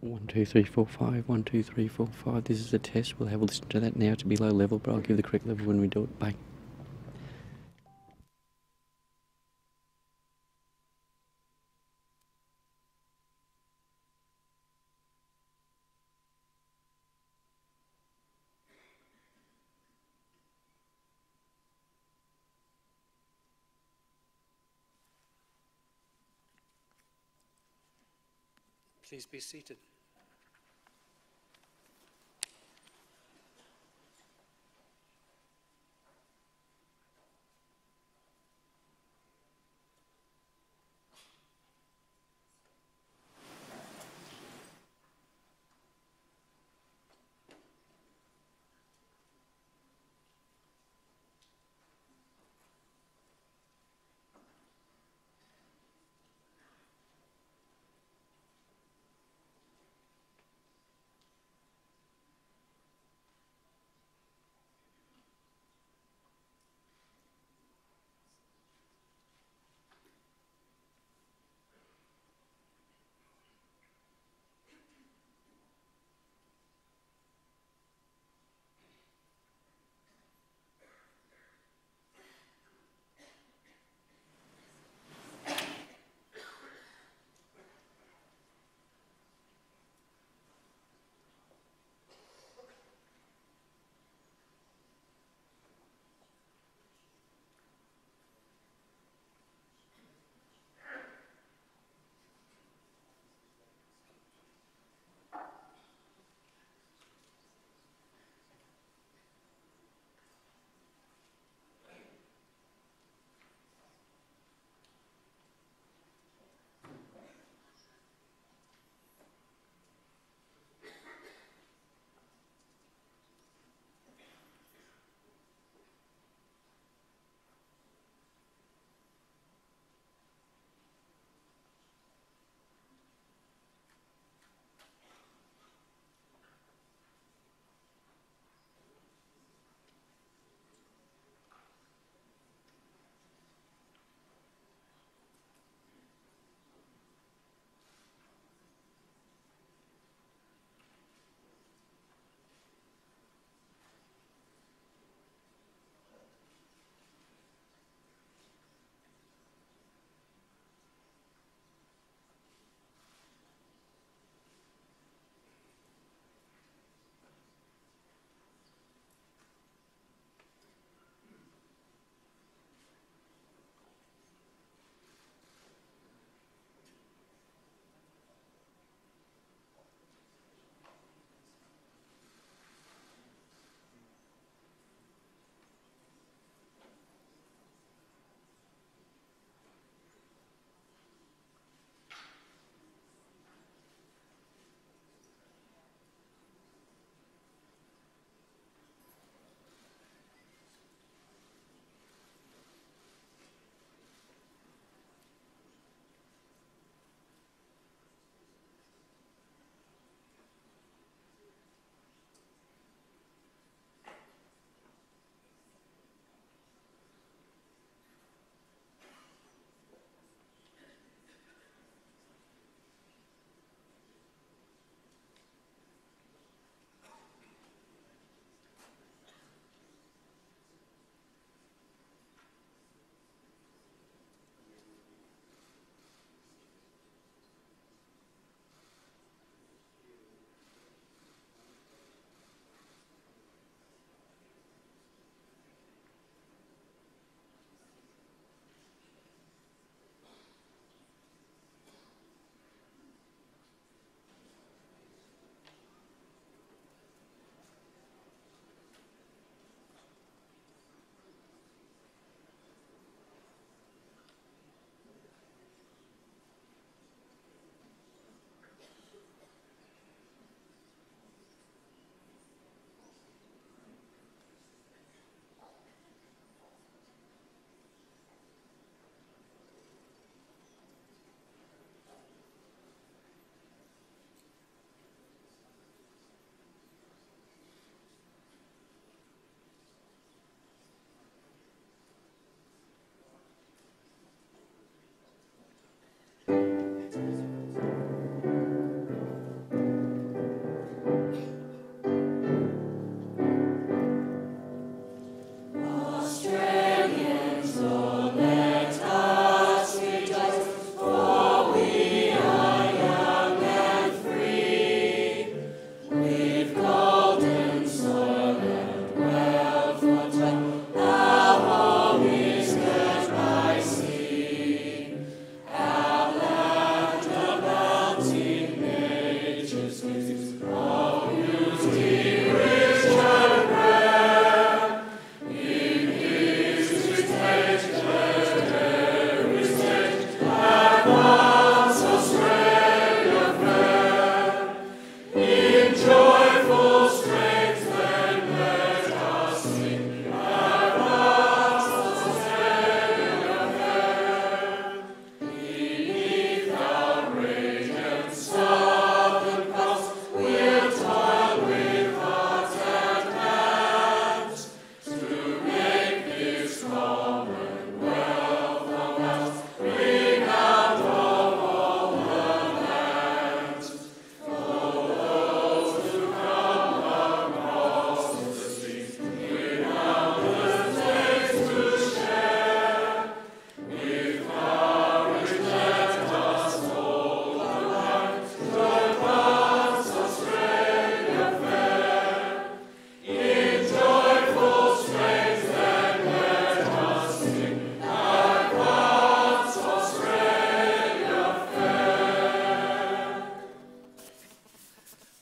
1, 2, 3, 4, 5. 1, 2, 3, 4, 5. This is a test. We'll have a listen to that now to be low level, but I'll give the correct level when we do it. Bye. Please be seated.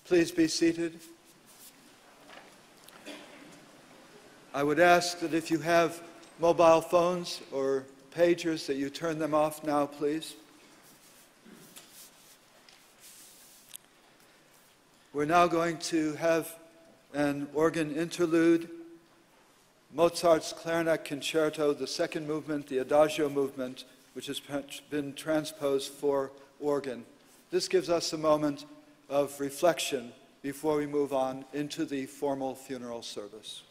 Please be seated. I would ask that if you have mobile phones or pagers that you turn them off now, please. We're now going to have an organ interlude, Mozart's Clarinet Concerto, the second movement, the Adagio movement, which has been transposed for organ. This gives us a moment of reflection before we move on into the formal funeral service.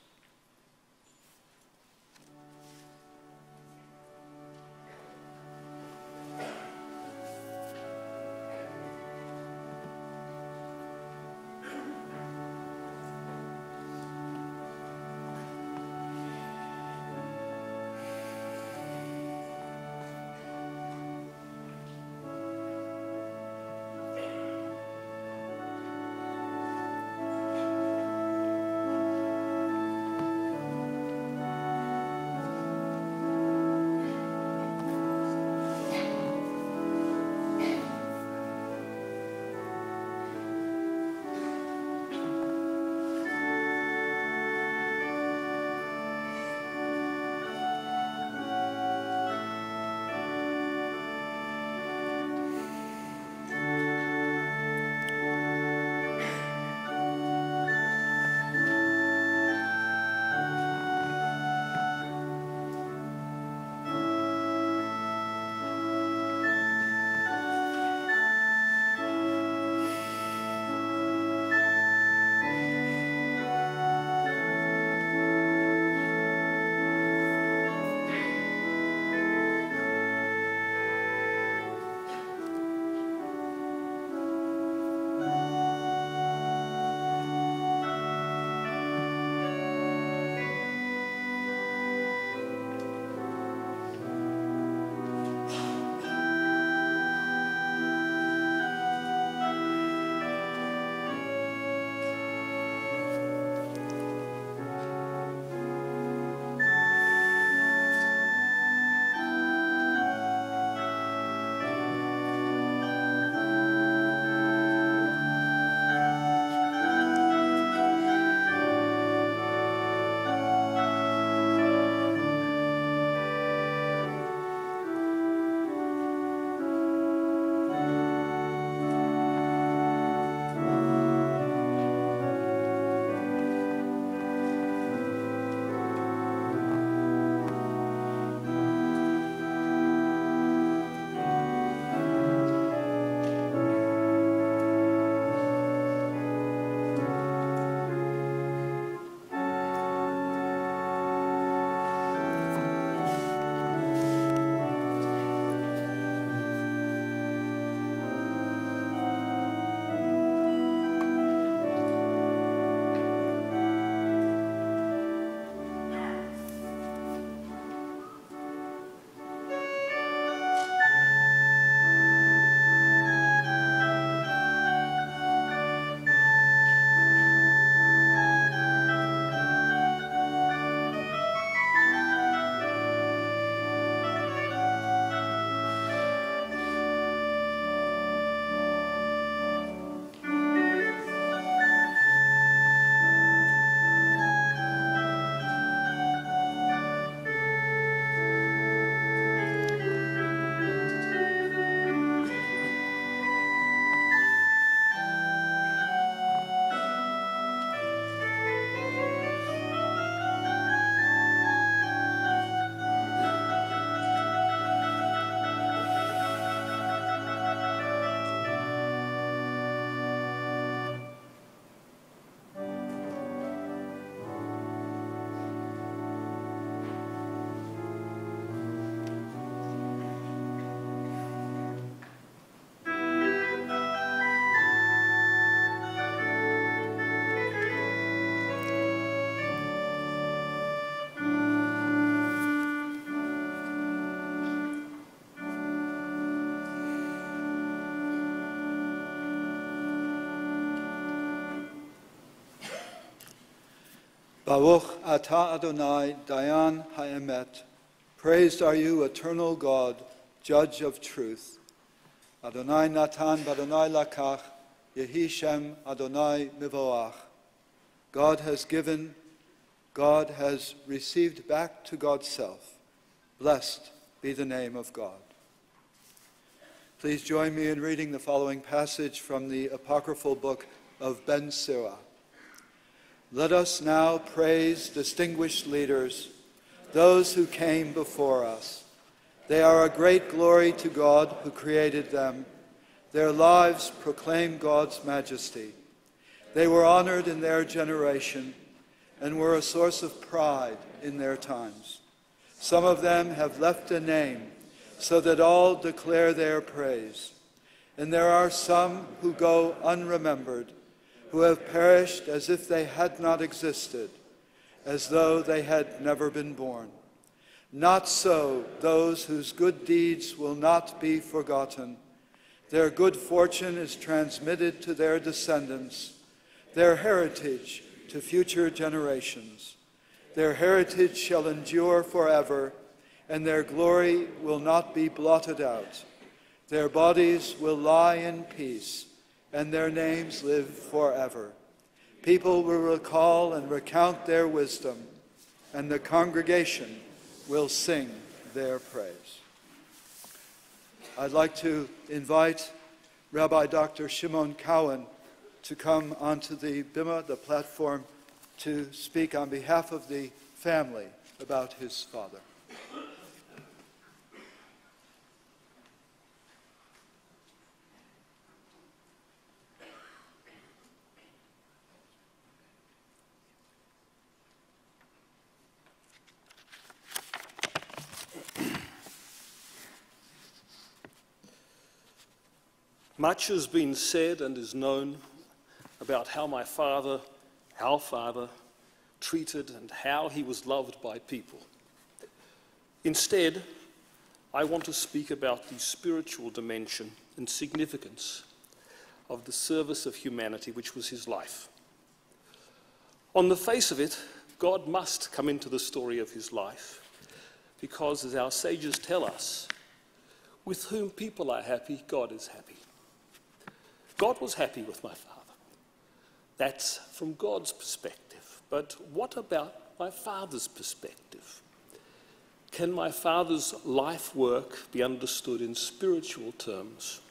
Baruch atah Adonai, Dayan ha'emet. Praised are you, eternal God, judge of truth. Adonai natan, Adonai lakach, Yehi Shem Adonai Mivoach. God has given, God has received back to God's self. Blessed be the name of God. Please join me in reading the following passage from the apocryphal book of Ben Sirah. Let us now praise distinguished leaders, those who came before us. They are a great glory to God who created them. Their lives proclaim God's majesty. They were honored in their generation and were a source of pride in their times. Some of them have left a name so that all declare their praise. And there are some who go unremembered, who have perished as if they had not existed, as though they had never been born. Not so those whose good deeds will not be forgotten. Their good fortune is transmitted to their descendants, their heritage to future generations. Their heritage shall endure forever, and their glory will not be blotted out. Their bodies will lie in peace, and their names live forever. People will recall and recount their wisdom, and the congregation will sing their praise. I'd like to invite Rabbi Dr. Zelman Cowen to come onto the bima, the platform, to speak on behalf of the family about his father. Much has been said and is known about how my father, our father, treated and how he was loved by people. Instead, I want to speak about the spiritual dimension and significance of the service of humanity, which was his life. On the face of it, God must come into the story of his life, because as our sages tell us, with whom people are happy, God is happy. God was happy with my father. That's from God's perspective. But what about my father's perspective? Can my father's life work be understood in spiritual terms?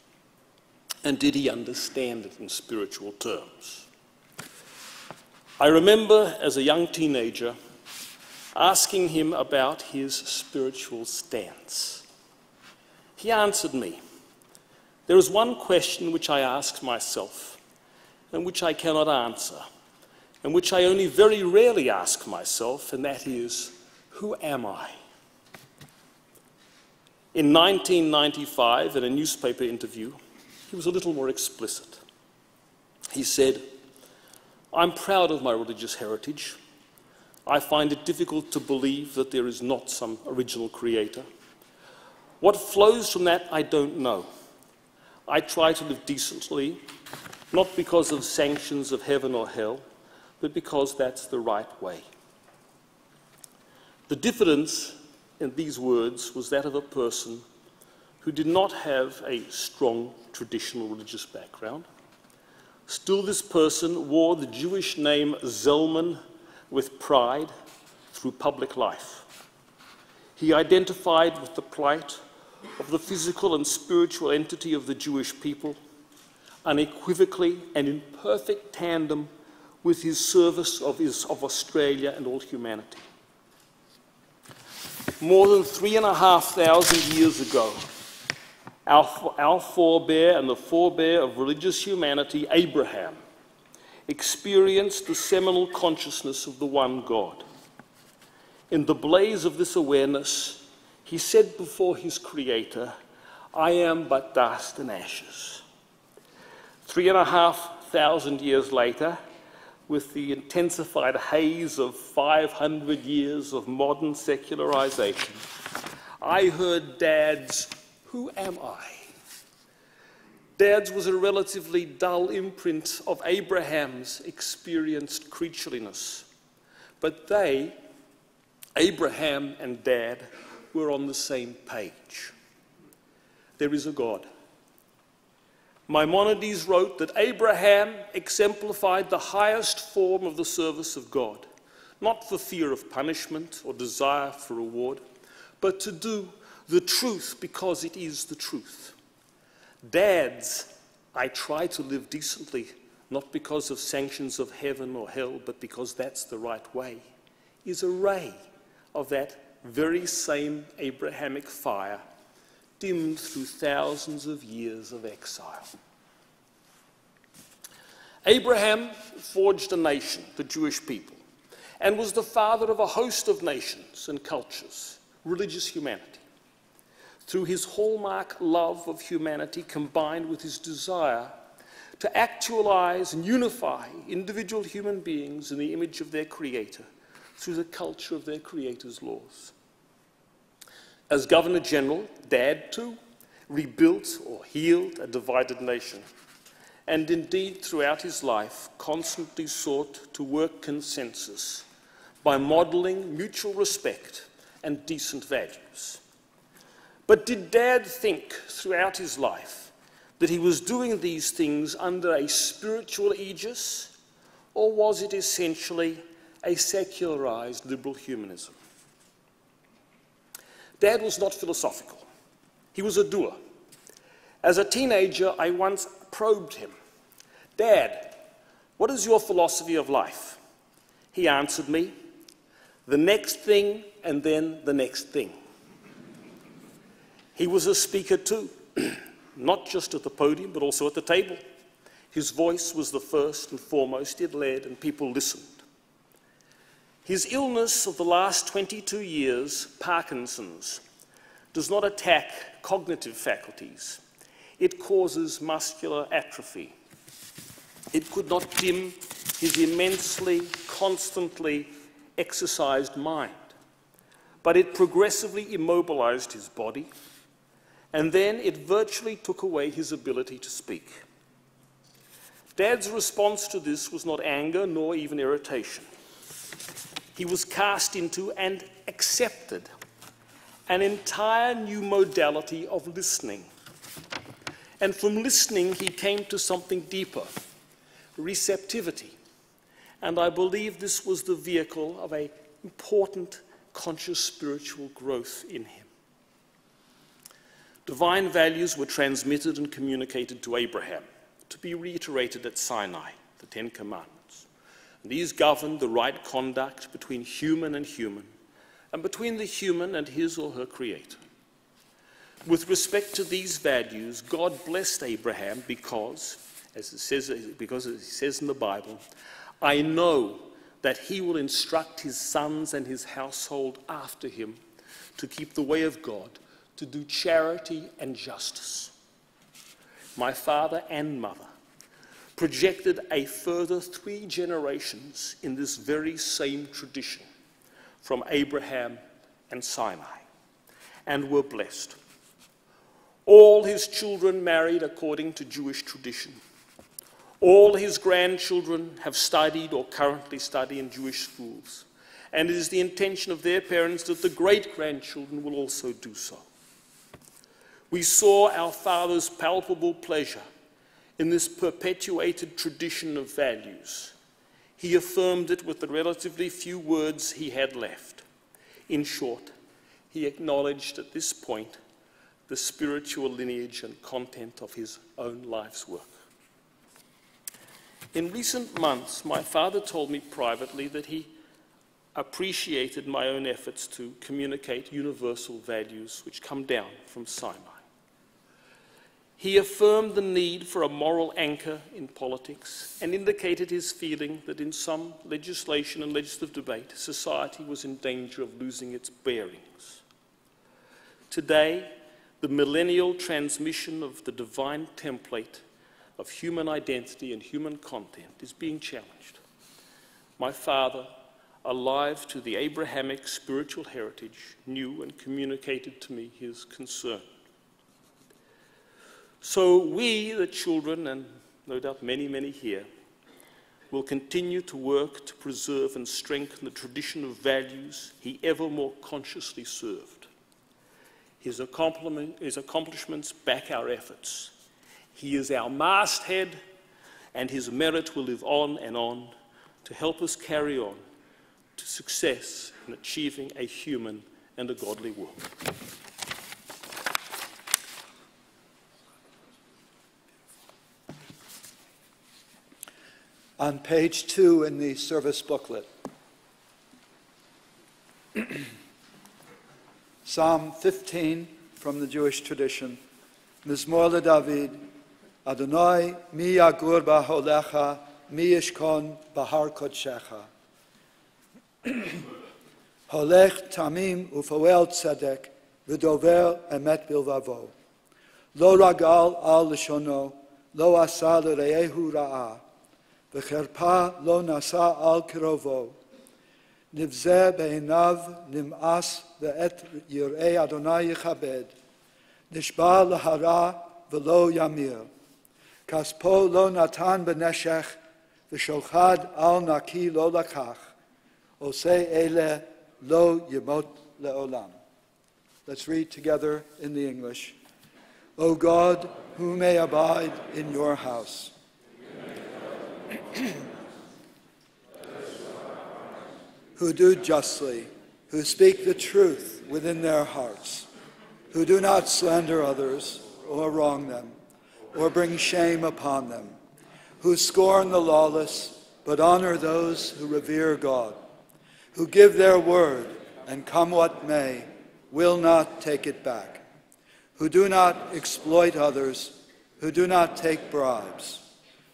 And did he understand it in spiritual terms? I remember as a young teenager asking him about his spiritual stance. He answered me. There is one question which I ask myself, and which I cannot answer, and which I only very rarely ask myself, and that is, who am I? In 1995, in a newspaper interview, he was a little more explicit. He said, I'm proud of my religious heritage. I find it difficult to believe that there is not some original creator. What flows from that, I don't know. I try to live decently, not because of sanctions of heaven or hell, but because that's the right way. The diffidence in these words was that of a person who did not have a strong traditional religious background. Still, this person wore the Jewish name Zelman with pride through public life. He identified with the plight of the physical and spiritual entity of the Jewish people, unequivocally and in perfect tandem with his service of Australia and all humanity. More than 3,500 years ago, our forebear and the forebear of religious humanity, Abraham, experienced the seminal consciousness of the one God. In the blaze of this awareness, he said before his Creator, I am but dust and ashes. 3,500 years later, with the intensified haze of 500 years of modern secularization, I heard Dad's, who am I? Dad's was a relatively dull imprint of Abraham's experienced creatureliness. But they, Abraham and Dad, were on the same page. There is a God. Maimonides wrote that Abraham exemplified the highest form of the service of God, not for fear of punishment or desire for reward, but to do the truth because it is the truth. Dads, I try to live decently, not because of sanctions of heaven or hell, but because that's the right way, is a ray of that very same Abrahamic fire, dimmed through thousands of years of exile. Abraham forged a nation, the Jewish people, and was the father of a host of nations and cultures, religious humanity. Through his hallmark love of humanity combined with his desire to actualize and unify individual human beings in the image of their Creator through the culture of their Creator's laws. As Governor General, Dad, too, rebuilt or healed a divided nation, and indeed throughout his life constantly sought to work consensus by modeling mutual respect and decent values. But did Dad think throughout his life that he was doing these things under a spiritual aegis, or was it essentially a secularized liberal humanism? Dad was not philosophical. He was a doer. As a teenager, I once probed him. Dad, what is your philosophy of life? He answered me, the next thing and then the next thing. He was a speaker too, not just at the podium, but also at the table. His voice was the first and foremost. It led and people listened. His illness of the last 22 years, Parkinson's, does not attack cognitive faculties. It causes muscular atrophy. It could not dim his immensely, constantly exercised mind, but it progressively immobilized his body, and then it virtually took away his ability to speak. Dad's response to this was not anger nor even irritation. He was cast into and accepted an entire new modality of listening. And from listening, he came to something deeper, receptivity. And I believe this was the vehicle of an important conscious spiritual growth in him. Divine values were transmitted and communicated to Abraham, to be reiterated at Sinai, the Ten Commandments. And these governed the right conduct between human and human, and between the human and his or her Creator. With respect to these values, God blessed Abraham because it says in the Bible, I know that he will instruct his sons and his household after him to keep the way of God, to do charity and justice. My father and mother projected a further 3 generations in this very same tradition from Abraham and Sinai, and were blessed. All his children married according to Jewish tradition. All his grandchildren have studied or currently study in Jewish schools, and it is the intention of their parents that the great-grandchildren will also do so. We saw our Father's palpable pleasure in this perpetuated tradition of values. He affirmed it with the relatively few words he had left. In short, he acknowledged at this point the spiritual lineage and content of his own life's work. In recent months, my father told me privately that he appreciated my own efforts to communicate universal values which come down from Sinai. He affirmed the need for a moral anchor in politics and indicated his feeling that in some legislation and legislative debate, society was in danger of losing its bearings. Today, the millennial transmission of the divine template of human identity and human content is being challenged. My father, alive to the Abrahamic spiritual heritage, knew and communicated to me his concern. So we, the children, and no doubt many, many here, will continue to work to preserve and strengthen the tradition of values he ever more consciously served. His accomplishments back our efforts. He is our masthead, and his merit will live on and on to help us carry on to success in achieving a human and a godly world. On page 2 in the service booklet, Psalm 15 from the Jewish tradition, Mizmor LeDavid, Adonai mi yagur ba'holecha, mi yishkon bahar kodshecha. Holech tamim ufoel tzedek, v'dover emet bilvavo. Lo ragal al lishono, lo asa l'reyehu ra'ah, v'cherpa lo nasa al kirovo. Nivzeh be'inav nim'as ve'et yir'ei Adonai yichabed. Nishba lahara v'lo yamir. Kaspo lo natan b'neshech, v'shochad al naki lo lakach. Osei ele lo yemot le'olam. Let's read together in the English. O God, who may abide in your house. Who do justly, who speak the truth within their hearts, who do not slander others or wrong them, or bring shame upon them, who scorn the lawless, but honor those who revere God, who give their word, and come what may, will not take it back, who do not exploit others, who do not take bribes.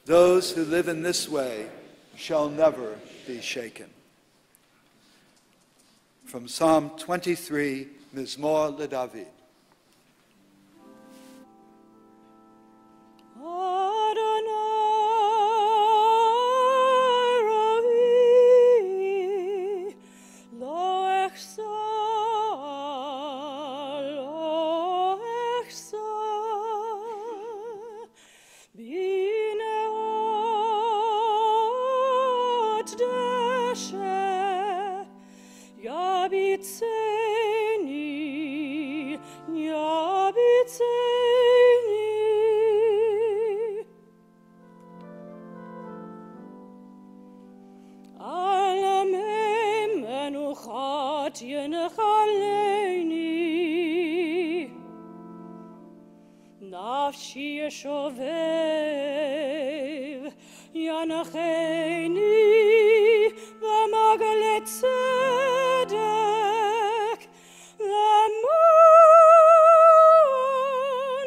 Those who live in this way shall never be shaken. From Psalm 23, Mizmor LeDavid. נפשי שובב ינחני ומגלה צדק למען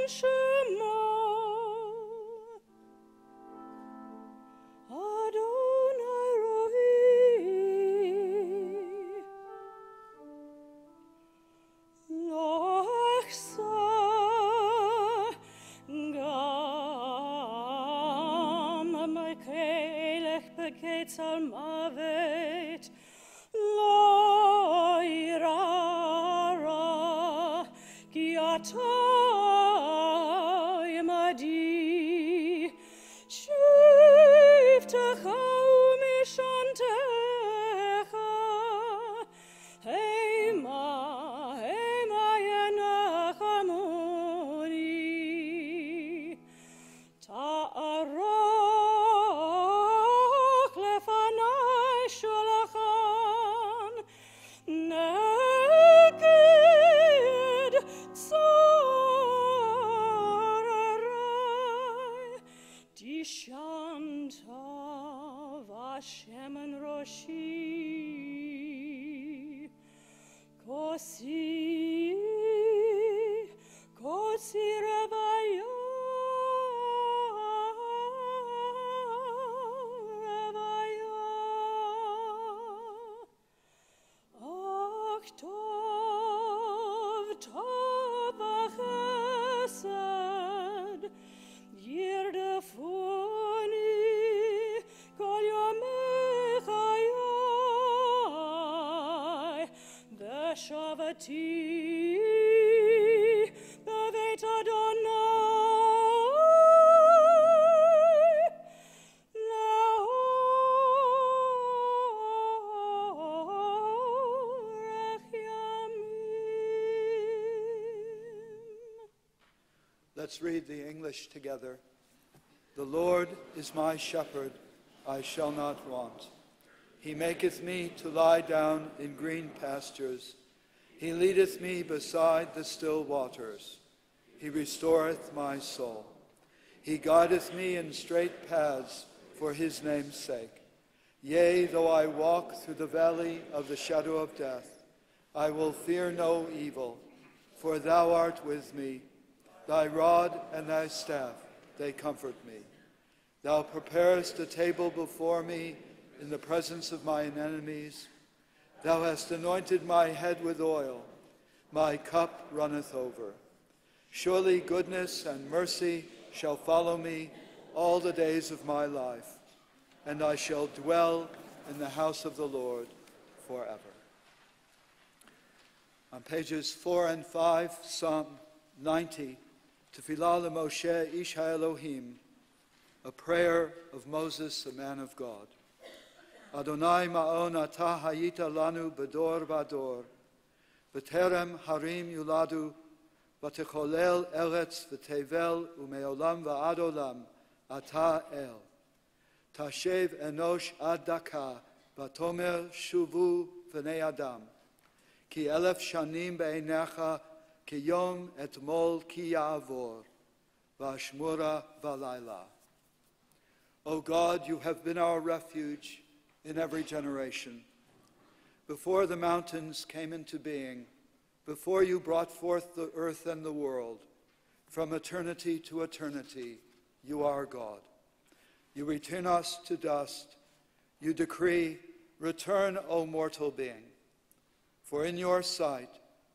שמו אדוני רואי לא אחסר Gates al mavet lo irara ki atay madi shifta chaumi shantecha hema yanachamoni ta'ara Shemen Roshi Kosi Rabaya Tov Chesed Yirdefuni Kol Yomechayai Beshavati Beveit Adonai Laorech Yamim. Let's read the English together. The Lord is my shepherd, I shall not want. He maketh me to lie down in green pastures. He leadeth me beside the still waters. He restoreth my soul. He guideth me in straight paths for his name's sake. Yea, though I walk through the valley of the shadow of death, I will fear no evil, for thou art with me. Thy rod and thy staff, they comfort me. Thou preparest a table before me in the presence of mine enemies. Thou hast anointed my head with oil. My cup runneth over. Surely goodness and mercy shall follow me all the days of my life, and I shall dwell in the house of the Lord forever. On pages 4 and 5, Psalm 90, Tefillah Moshe Ish Elohim, a prayer of Moses, the man of God. Adonai ma'on ata hayita lanu bedor vador, b'terem harim yuladu, v'techolel eretz v'tevel u'me'olam va'ad olam, ata el. Tashev enosh ad daka, v'tomer shuvu v'nei adam. Ki elef shanim be'einecha, ki yom etmol ki ya'avor, v'ashmura v'layla. O God, you have been our refuge in every generation. Before the mountains came into being, before you brought forth the earth and the world, from eternity to eternity, you are God. You return us to dust. You decree, return, O mortal being. For in your sight,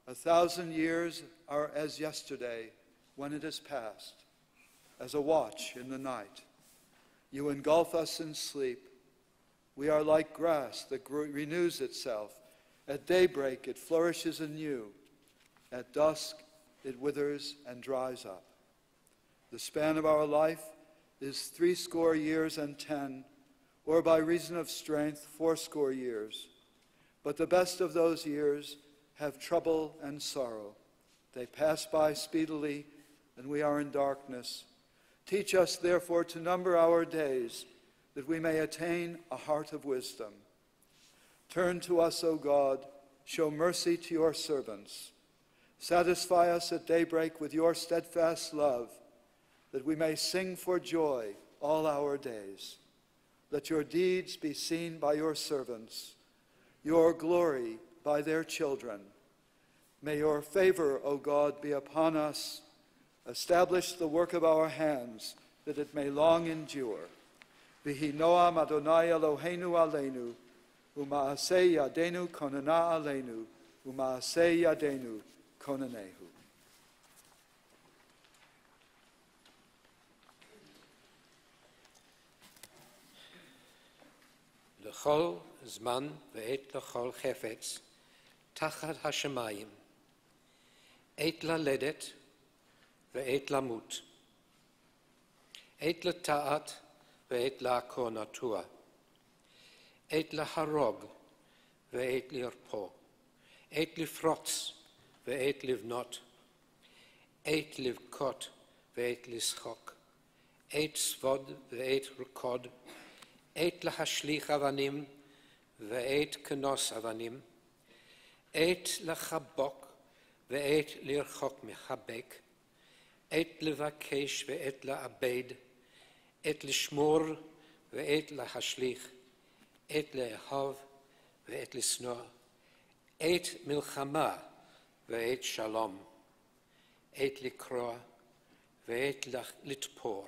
1,000 years are as yesterday when it is past, as a watch in the night. You engulf us in sleep. We are like grass that renews itself. At daybreak it flourishes anew. At dusk it withers and dries up. The span of our life is 80 years and 10, or by reason of strength 80 years. But the best of those years have trouble and sorrow. They pass by speedily, and we are in darkness. Teach us, therefore, to number our days, that we may attain a heart of wisdom. Turn to us, O God, show mercy to your servants. Satisfy us at daybreak with your steadfast love, that we may sing for joy all our days. Let your deeds be seen by your servants, your glory by their children. May your favor, O God, be upon us. Establish the work of our hands, that it may long endure. V'hi noam Adonai Eloheinu aleinu, u'ma'aseh yadenu konana aleinu, u'ma'aseh yadenu konanehu. L'chol zman ve'et l'chol chefetz, tachat hashemayim, et laledet ve'et lamut, et l'ta'at ve'et la'akor natua, et laharog ve'et lirpo, et lifrotz ve'et livnot, et livkot ve'et lischok, et svod ve'et rukod, et lahashlich avanim ve'et kenos avanim, et lachabok ve'et lirchok mechabek, et levakesh ve'et la'abed, et lishmor ve'et lahashlich, et le'ehov ve'et lisnor, et milchama ve'et shalom, et likroa ve'et litpor,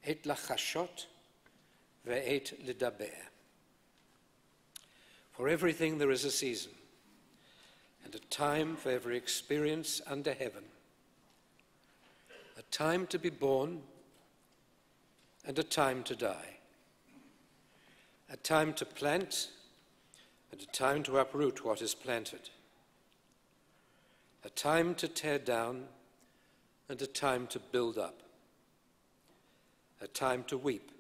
et lachashot ve'et lidaber. For everything there is a season, and a time for every experience under heaven, a time to be born and a time to die, a time to plant and a time to uproot what is planted, a time to tear down and a time to build up, a time to weep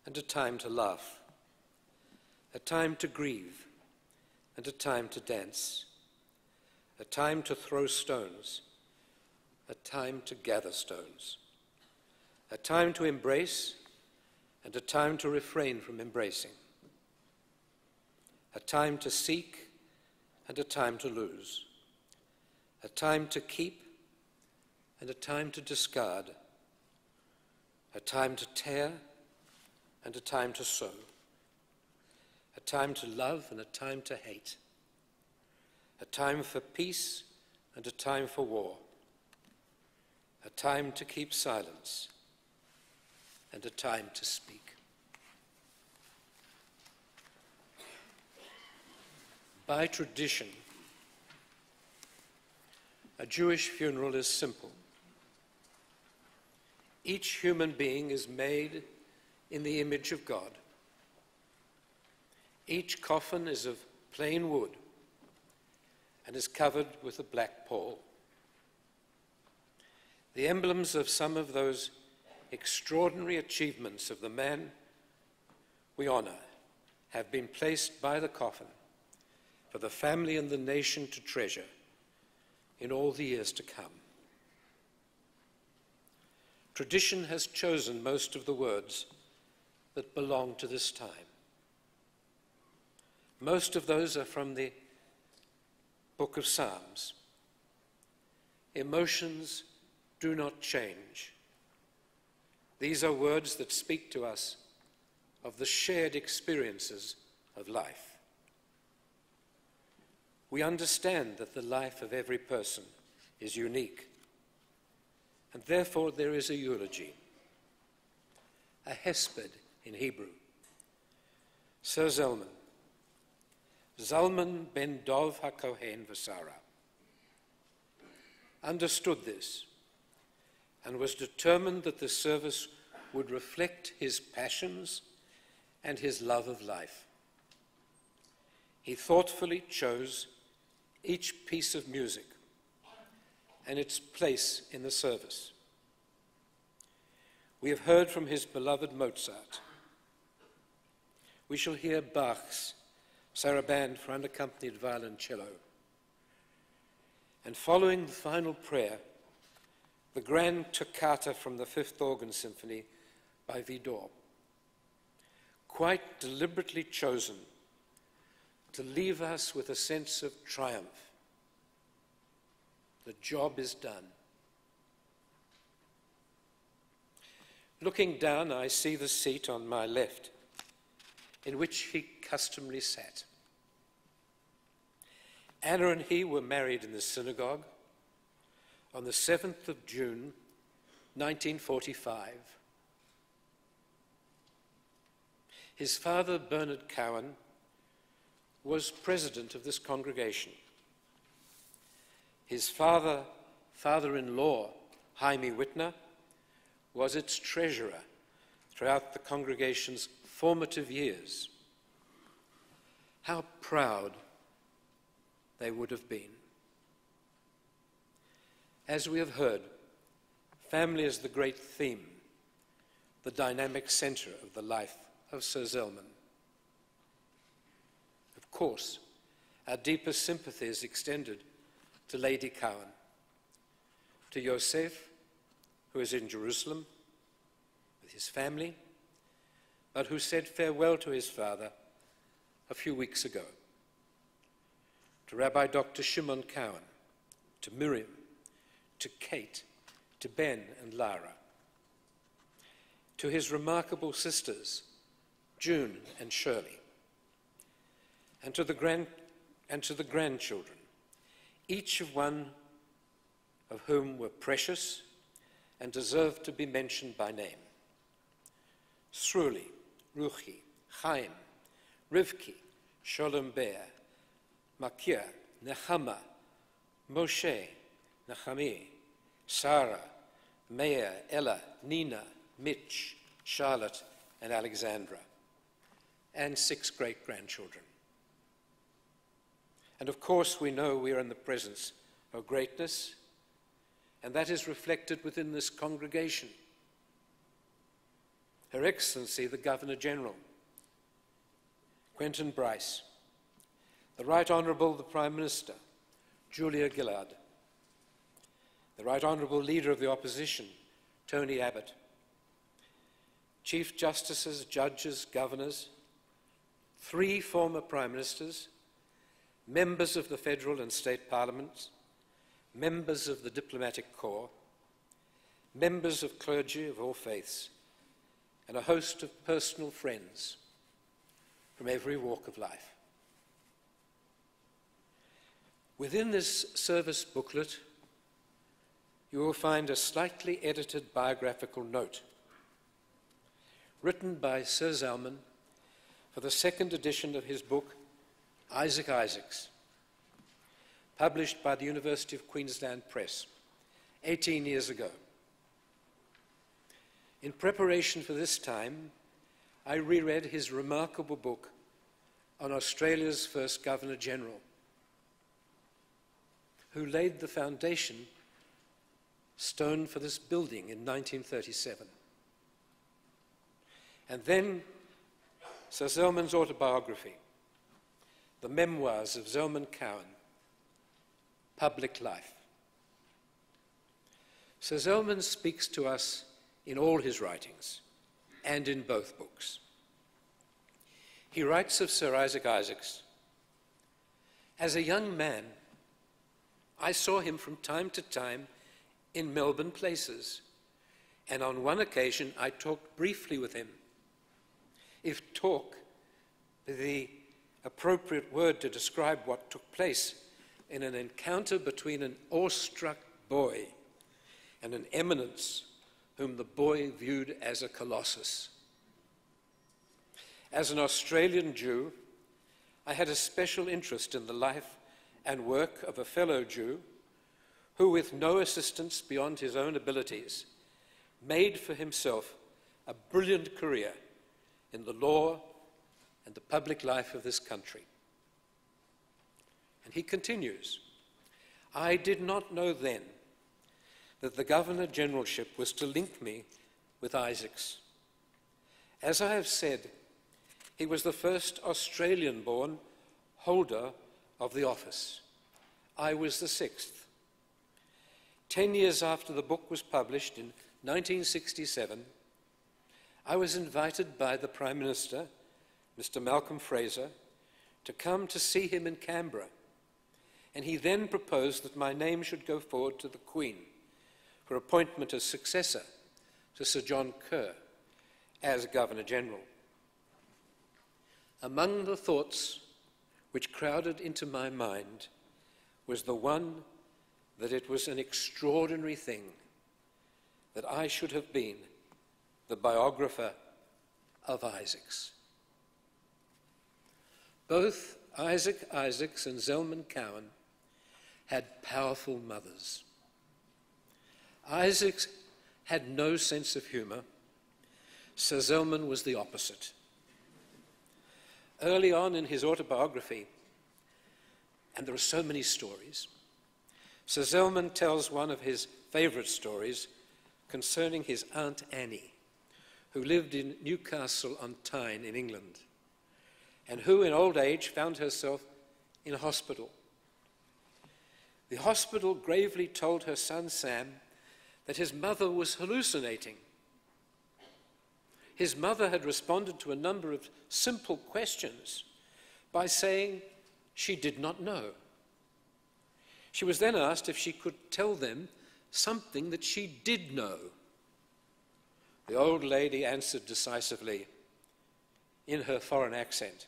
and a time to laugh, a time to grieve and a time to dance, a time to throw stones a time to gather stones, a time to embrace and a time to refrain from embracing, a time to seek and a time to lose, a time to keep and a time to discard, a time to tear and a time to sow, a time to love and a time to hate, a time for peace and a time for war, a time to keep silence and a time to speak. By tradition, a Jewish funeral is simple. Each human being is made in the image of God. Each coffin is of plain wood and is covered with a black pall. The emblems of some of those extraordinary achievements of the man we honor have been placed by the coffin for the family and the nation to treasure in all the years to come. Tradition has chosen most of the words that belong to this time. Most of those are from the Book of Psalms. Emotions do not change. These are words that speak to us of the shared experiences of life. We understand that the life of every person is unique, and therefore there is a eulogy, a hesped in Hebrew. Sir Zelman, Zalman ben Dov HaKohen V'Sara, understood this and was determined that the service would reflect his passions and his love of life. He thoughtfully chose each piece of music and its place in the service. We have heard from his beloved Mozart. We shall hear Bach's saraband for unaccompanied violoncello. And following the final prayer, the grand toccata from the Fifth Organ Symphony by Widor, quite deliberately chosen to leave us with a sense of triumph. The job is done. Looking down, I see the seat on my left, in which he customarily sat. Anna and he were married in the synagogue on the 7th of June, 1945. His father, Bernard Cowen, was president of this congregation. His father-in-law, Jaime Whitner, was its treasurer throughout the congregation's formative years. How proud they would have been. As we have heard, family is the great theme, the dynamic center of the life of Sir Zelman. Of course, our deepest sympathy is extended to Lady Cowen, to Yosef, who is in Jerusalem with his family, but who said farewell to his father a few weeks ago, to Rabbi Dr. Shimon Cowen, to Miriam, to Kate, to Ben and Lara, to his remarkable sisters, June and Shirley, and to the grandchildren, each of one of whom were precious and deserved to be mentioned by name. Sruli, Ruchi, Chaim, Rivki, Sholem Bear, Makir, Nechama, Moshe, Nechami, Sarah, Meir, Ella, Nina, Mitch, Charlotte, and Alexandra, and 6 great-grandchildren. And of course, we know we are in the presence of greatness, and that is reflected within this congregation. Her Excellency, the Governor-General, Quentin Bryce, the Right Honourable the Prime Minister, Julia Gillard, the Right Honourable Leader of the Opposition, Tony Abbott, Chief Justices, Judges, Governors, 3 former Prime Ministers, members of the federal and state parliaments, members of the diplomatic corps, members of clergy of all faiths, and a host of personal friends from every walk of life. Within this service booklet, you will find a slightly edited biographical note written by Sir Zelman for the 2nd edition of his book, Isaac Isaacs, published by the University of Queensland Press 18 years ago. In preparation for this time, I reread his remarkable book on Australia's first Governor-General, who laid the foundation stone for this building in 1937. And then Sir Zelman's autobiography, the memoirs of Zelman Cowen, Public Life. Sir Zelman speaks to us in all his writings and in both books. He writes of Sir Isaac Isaacs, "As a young man, I saw him from time to time in Melbourne places, and on one occasion I talked briefly with him. If talk be the appropriate word to describe what took place in an encounter between an awestruck boy and an eminence whom the boy viewed as a colossus. As an Australian Jew, I had a special interest in the life and work of a fellow Jew who, with no assistance beyond his own abilities, made for himself a brilliant career in the law and the public life of this country." And he continues, "I did not know then that the Governor-Generalship was to link me with Isaacs. As I have said, he was the first Australian-born holder of the office. I was the 6th. 10 years after the book was published in 1967, I was invited by the Prime Minister, Mr. Malcolm Fraser, to come to see him in Canberra, and he then proposed that my name should go forward to the Queen for appointment as successor to Sir John Kerr as Governor-General. Among the thoughts which crowded into my mind was the one that it was an extraordinary thing that I should have been the biographer of Isaacs." Both Isaac Isaacs and Zelman Cowen had powerful mothers. Isaacs had no sense of humour. Sir Zelman was the opposite. Early on in his autobiography, and there are so many stories, Sir Zelman tells one of his favourite stories concerning his Aunt Annie, who lived in Newcastle on Tyne in England, and who in old age found herself in a hospital. The hospital gravely told her son Sam that his mother was hallucinating. His mother had responded to a number of simple questions by saying she did not know. She was then asked if she could tell them something that she did know. The old lady answered decisively, in her foreign accent,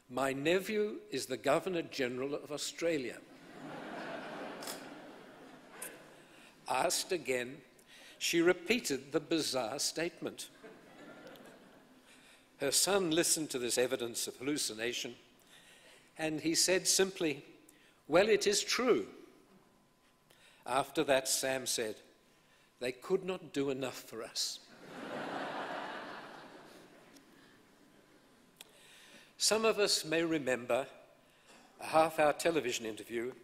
"My nephew is the Governor-General of Australia." Asked again, she repeated the bizarre statement. Her son listened to this evidence of hallucination, and he said simply, "Well, it is true." After that, Sam said, "They could not do enough for us." Some of us may remember a half-hour television interview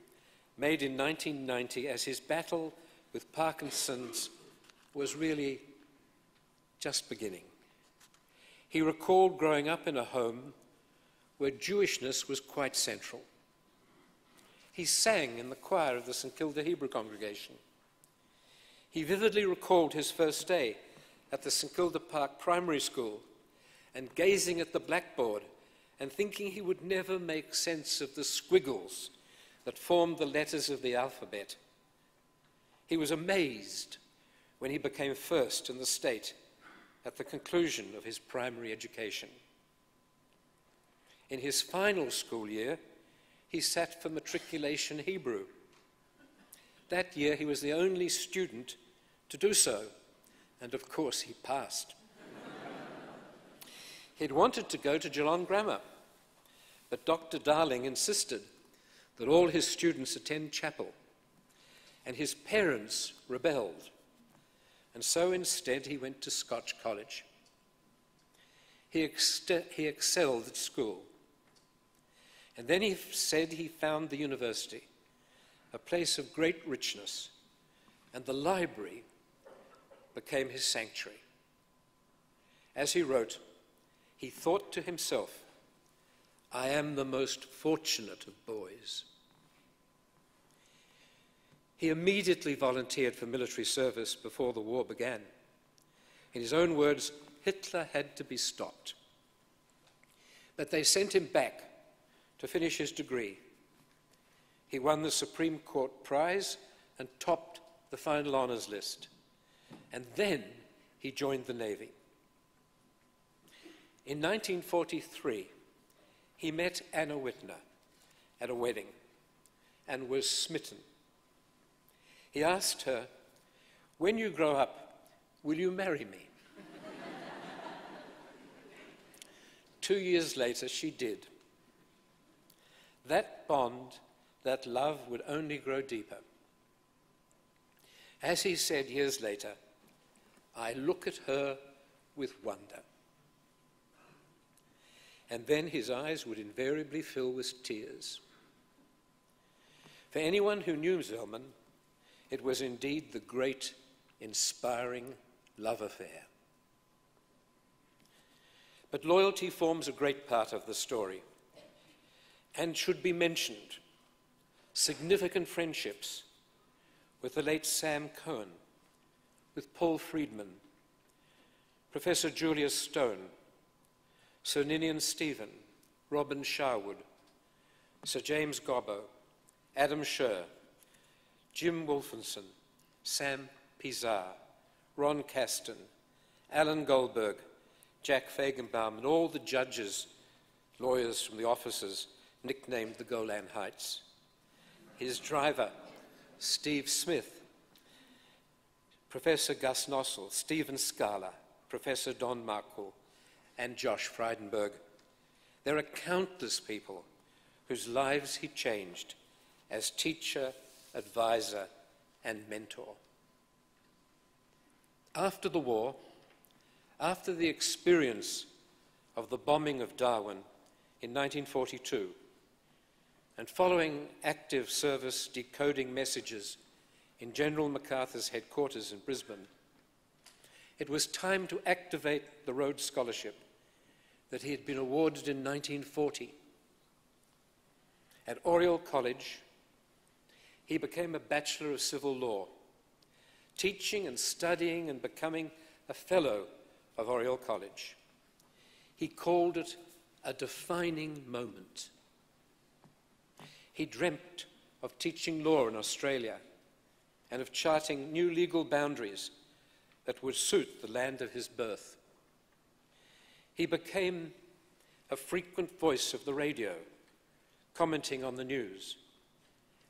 made in 1990 as his battle with Parkinson's was really just beginning. He recalled growing up in a home where Jewishness was quite central. He sang in the choir of the St Kilda Hebrew congregation. He vividly recalled his first day at the St Kilda Park Primary School and gazing at the blackboard and thinking he would never make sense of the squiggles that formed the letters of the alphabet. He was amazed when he became first in the state at the conclusion of his primary education. In his final school year, he sat for matriculation Hebrew. That year, he was the only student to do so, and of course, he passed. He'd wanted to go to Geelong Grammar, but Dr. Darling insisted that all his students attend chapel, and his parents rebelled, and so instead he went to Scotch College. He excelled at school, and then he said he found the university a place of great richness, and the library became his sanctuary. As he wrote, he thought to himself, "I am the most fortunate of boys." He immediately volunteered for military service before the war began. In his own words, Hitler had to be stopped. But they sent him back to finish his degree. He won the Supreme Court prize and topped the final honours list. And then he joined the Navy. In 1943, he met Anna Whitner at a wedding and was smitten. He asked her, "When you grow up, will you marry me?" 2 years later, she did. That bond, that love would only grow deeper. As he said years later, "I look at her with wonder." And then his eyes would invariably fill with tears. For anyone who knew Zelman, it was indeed the great, inspiring love affair. But loyalty forms a great part of the story and should be mentioned. Significant friendships with the late Sam Cowen, with Paul Friedman, Professor Julius Stone, Sir Ninian Stephen, Robin Sharwood, Sir James Gobbo, Adam Sher, Jim Wolfenson, Sam Pizar, Ron Caston, Alan Goldberg, Jack Fagenbaum, and all the judges, lawyers from the offices, nicknamed the Golan Heights. His driver, Steve Smith, Professor Gus Nossel, Stephen Scala, Professor Don Markle, and Josh Frydenberg. There are countless people whose lives he changed as teacher, advisor, and mentor. After the war, after the experience of the bombing of Darwin in 1942, and following active service decoding messages in General MacArthur's headquarters in Brisbane, it was time to activate the Rhodes Scholarship that he had been awarded in 1940. At Oriel College, he became a Bachelor of Civil Law, teaching and studying and becoming a Fellow of Oriel College. He called it a defining moment. He dreamt of teaching law in Australia and of charting new legal boundaries that would suit the land of his birth. He became a frequent voice of the radio, commenting on the news.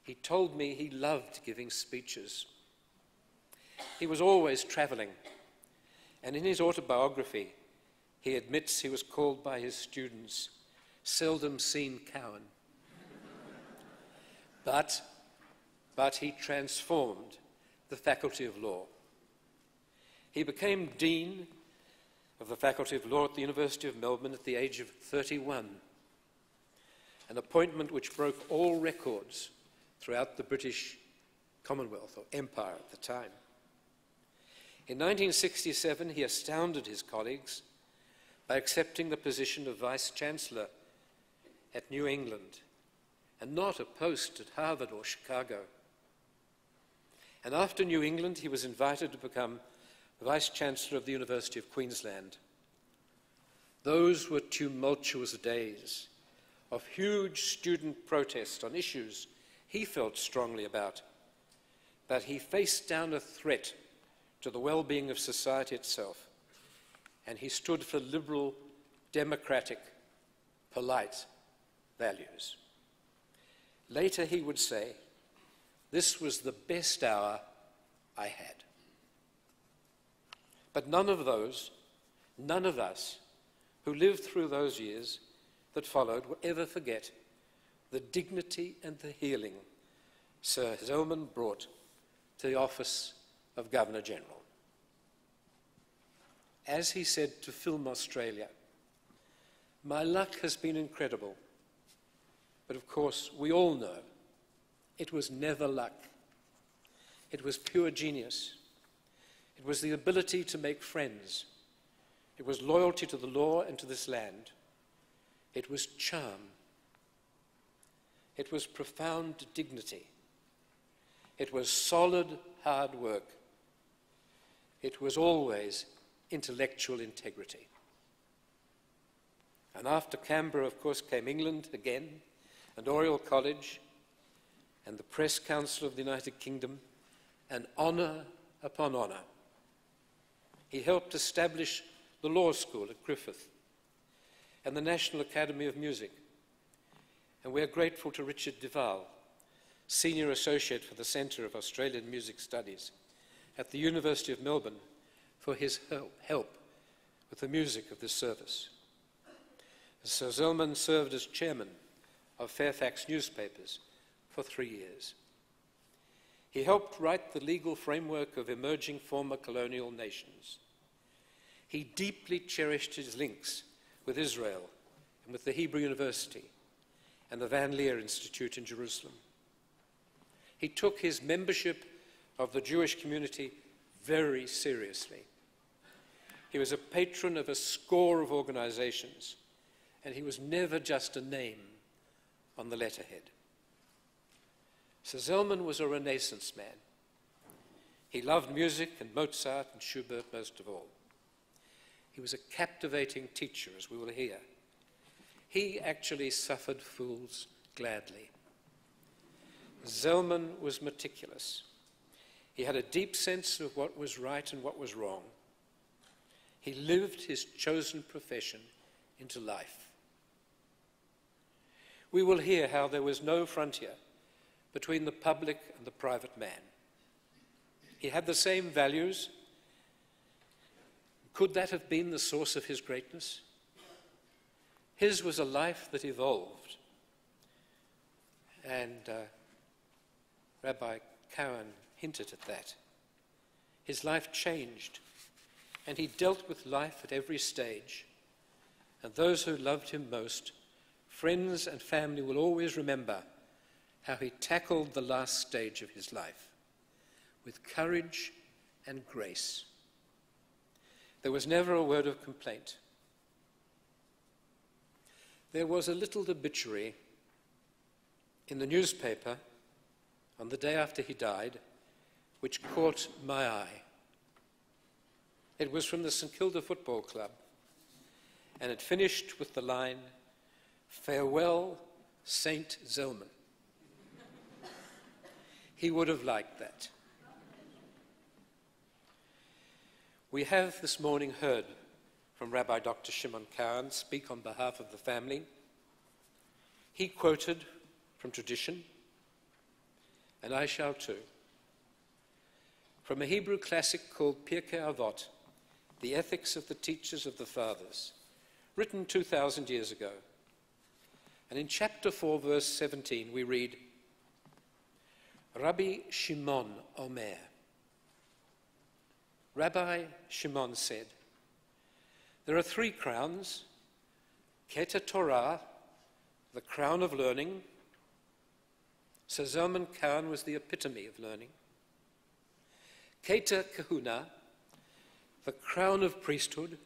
He told me he loved giving speeches. He was always traveling, and in his autobiography, he admits he was called by his students seldom seen Cowan. But he transformed the Faculty of Law. He became Dean of the Faculty of Law at the University of Melbourne at the age of 31, an appointment which broke all records throughout the British Commonwealth, or Empire at the time. In 1967, he astounded his colleagues by accepting the position of Vice-Chancellor at New England, and not a post at Harvard or Chicago. And after New England, he was invited to become Vice-Chancellor of the University of Queensland. Those were tumultuous days of huge student protest on issues he felt strongly about, that he faced down a threat to the well-being of society itself, and he stood for liberal, democratic, polite values. Later he would say, "This was the best hour I had." But none of us who lived through those years that followed will ever forget the dignity and the healing Sir Zelman brought to the office of Governor-General. As he said to Film Australia, "My luck has been incredible, but of course we all know it was never luck. It was pure genius. It was the ability to make friends. It was loyalty to the law and to this land. It was charm. It was profound dignity. It was solid hard work. It was always intellectual integrity." And after Canberra, of course, came England again, and Oriel College, and the Press Council of the United Kingdom, and honour upon honour. He helped establish the law school at Griffith and the National Academy of Music. And we are grateful to Richard Duval, Senior Associate for the Centre of Australian Music Studies at the University of Melbourne, for his help with the music of this service. Sir Zelman served as chairman of Fairfax newspapers for 3 years. He helped write the legal framework of emerging former colonial nations. He deeply cherished his links with Israel and with the Hebrew University and the Van Leer Institute in Jerusalem. He took his membership of the Jewish community very seriously. He was a patron of a score of organizations, and he was never just a name on the letterhead. Sir Zelman was a Renaissance man. He loved music and Mozart and Schubert most of all. He was a captivating teacher, as we will hear. He actually suffered fools gladly. Zelman was meticulous. He had a deep sense of what was right and what was wrong. He lived his chosen profession into life. We will hear how there was no frontier between the public and the private man. He had the same values. Could that have been the source of his greatness? His was a life that evolved. And Rabbi Cowen hinted at that. His life changed, and he dealt with life at every stage. And those who loved him most, friends and family, will always remember how he tackled the last stage of his life with courage and grace. There was never a word of complaint. There was a little obituary in the newspaper on the day after he died, which caught my eye. It was from the St Kilda Football Club, and it finished with the line, "Farewell, Saint Zelman." He would have liked that. We have this morning heard from Rabbi Dr. Shimon Cowen speak on behalf of the family. He quoted from tradition, and I shall too, from a Hebrew classic called Pirkei Avot, The Ethics of the Teachers of the Fathers, written 2,000 years ago. And in chapter 4, verse 17, we read, Rabbi Shimon Omer. Rabbi Shimon said, there are 3 crowns, Keta Torah, the crown of learning. Sir Zelman Cowen was the epitome of learning. Keta Kahuna, the crown of priesthood.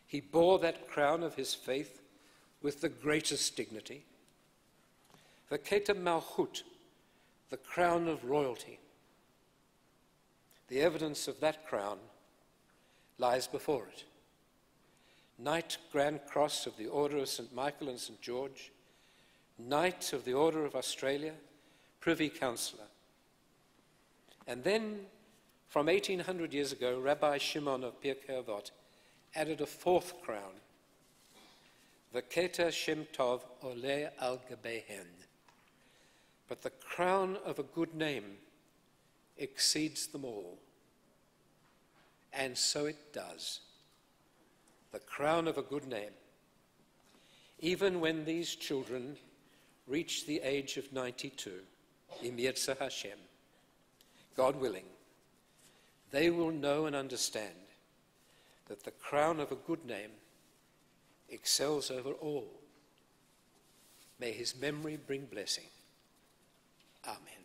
He bore that crown of his faith with the greatest dignity. The Keta Malchut, the crown of royalty. the evidence of that crown lies before it. Knight Grand Cross of the Order of St. Michael and St. George, Knight of the Order of Australia, Privy Councillor. And then, from 1800 years ago, Rabbi Shimon of Pirkei Avot added a fourth crown, V'keter Shem Tov Oleh Al Gabehen. But the crown of a good name exceeds them all. And so it does. The crown of a good name. Even when these children reach the age of 92, Im Yirtzeh Hashem, God willing, they will know and understand that the crown of a good name excels over all. May his memory bring blessing. Amen.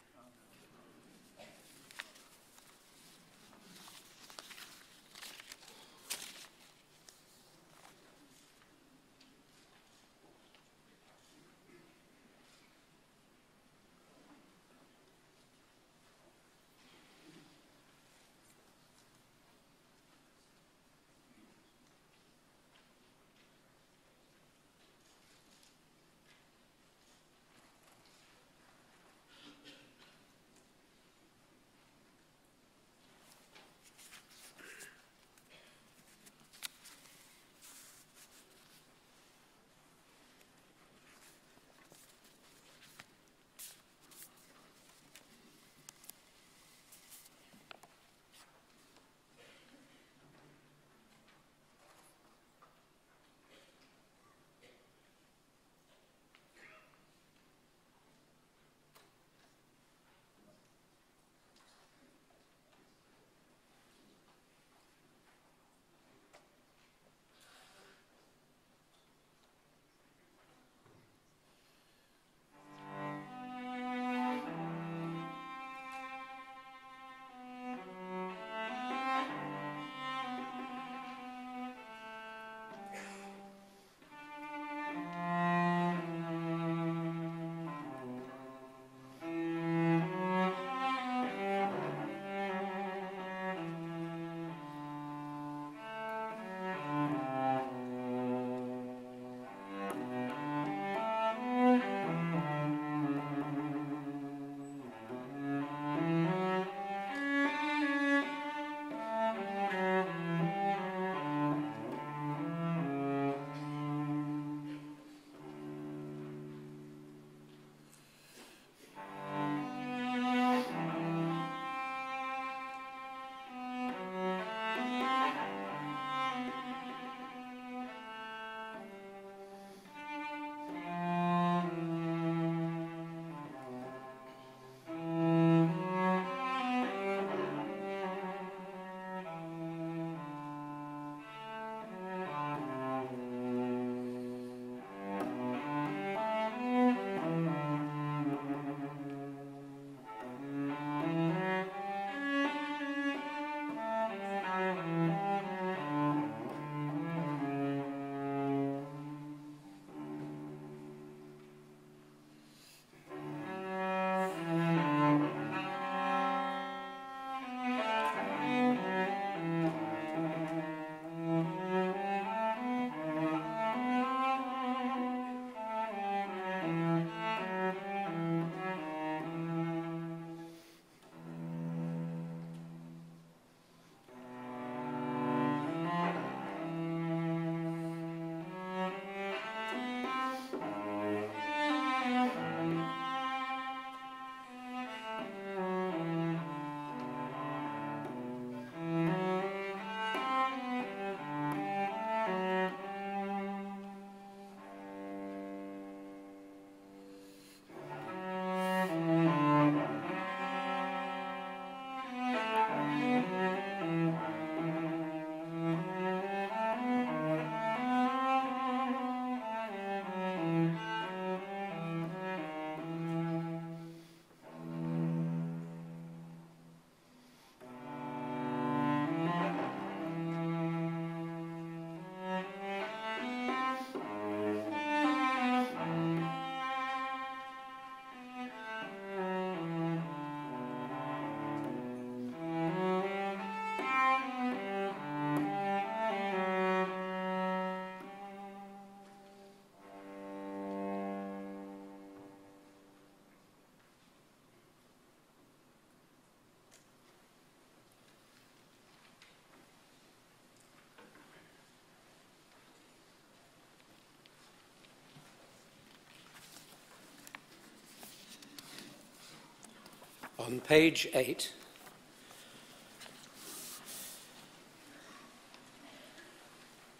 On page 8,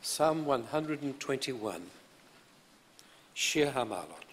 Psalm 121, Shir HaMa'alot.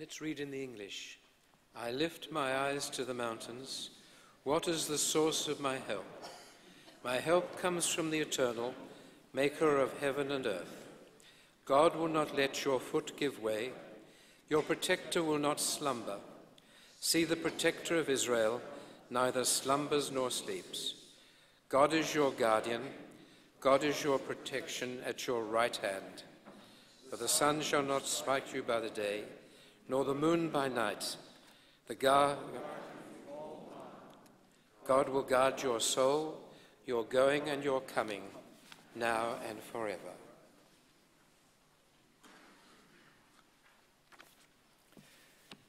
Let's read in the English. I lift my eyes to the mountains. What is the source of my help? My help comes from the Eternal, maker of heaven and earth. God will not let your foot give way. Your protector will not slumber. See, the protector of Israel neither slumbers nor sleeps. God is your guardian. God is your protection at your right hand. For the sun shall not smite you by the day, nor the moon by night. God will guard your soul, your going and your coming, now and forever.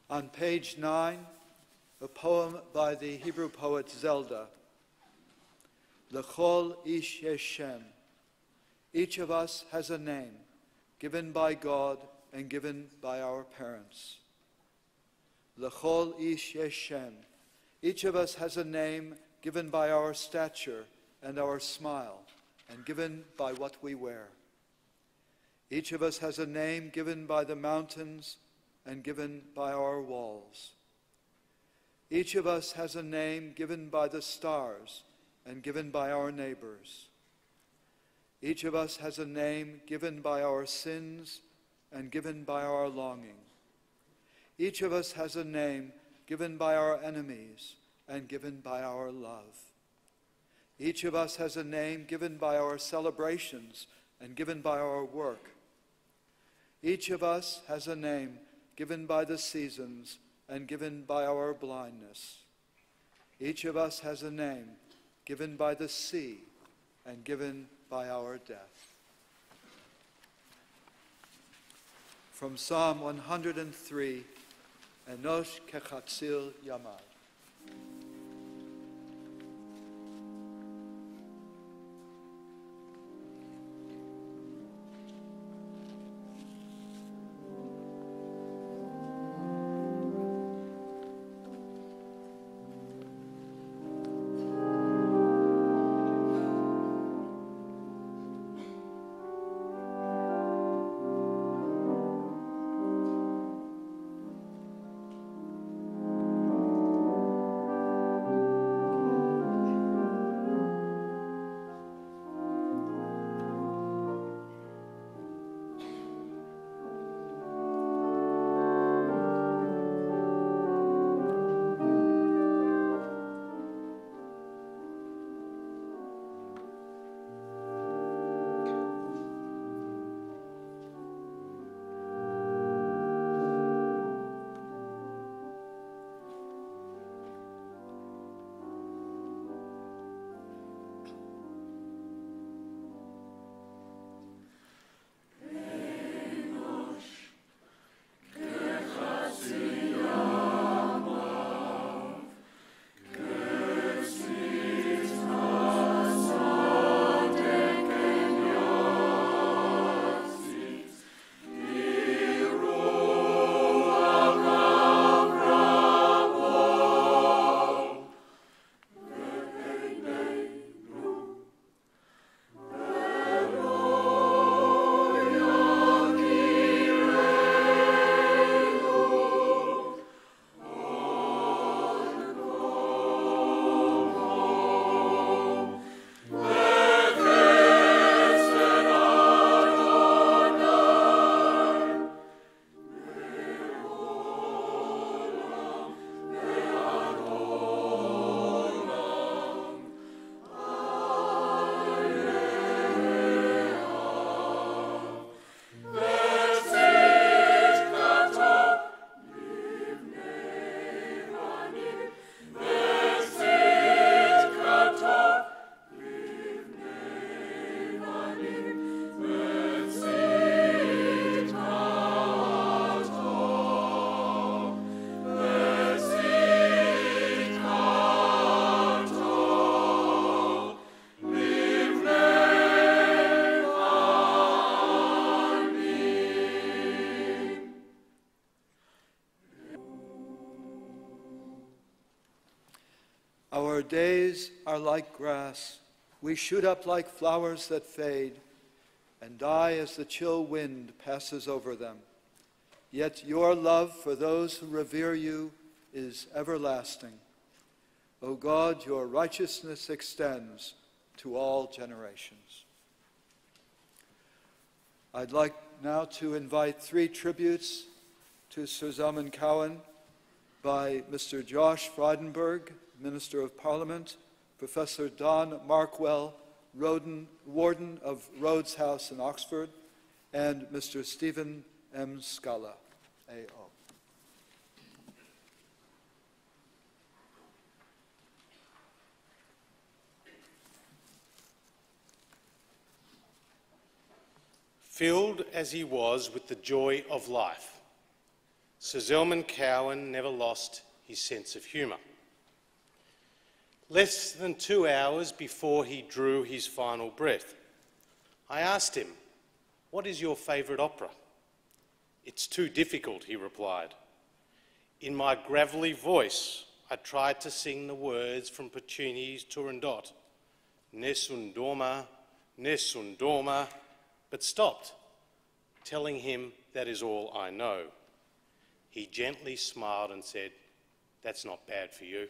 On page 9, a poem by the Hebrew poet Zelda. L'chol ish yesh shem. Each of us has a name, given by God and given by our parents. L'chol ish yesh shem. Each of us has a name given by our stature and our smile, and given by what we wear. Each of us has a name given by the mountains and given by our walls. Each of us has a name given by the stars and given by our neighbors. Each of us has a name given by our sins and given by our longing. Each of us has a name given by our enemies and given by our love. Each of us has a name given by our celebrations and given by our work. Each of us has a name given by the seasons and given by our blindness. Each of us has a name given by the sea and given by our death. From Psalm 103, Enosh kechatzil yamad. days are like grass. We shoot up like flowers that fade and die as the chill wind passes over them. Yet your love for those who revere you is everlasting. O God, your righteousness extends to all generations. I'd like now to invite 3 tributes to Sir Zelman Cowen by Mr. Josh Frydenberg, Minister of Parliament, Professor Don Markwell, Warden of Rhodes House in Oxford, and Mr. Stephen M. Scala, A.O. Filled as he was with the joy of life, Sir Zelman Cowen never lost his sense of humour. Less than 2 hours before he drew his final breath, I asked him, "What is your favourite opera?" "It's too difficult," he replied. In my gravelly voice, I tried to sing the words from Puccini's Turandot, "Nessun dorma," but stopped, telling him that is all I know. He gently smiled and said, "That's not bad for you."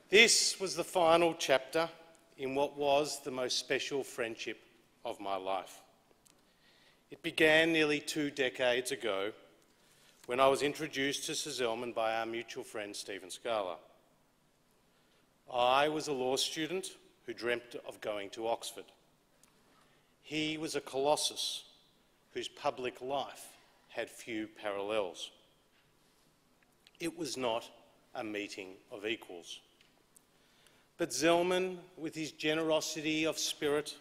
This was the final chapter in what was the most special friendship of my life. It began nearly 2 decades ago when I was introduced to Sir Zelman by our mutual friend Stephen Scala. I was a law student who dreamt of going to Oxford. He was a colossus whose public life had few parallels. It was not a meeting of equals. But Zelman, with his generosity of spirit,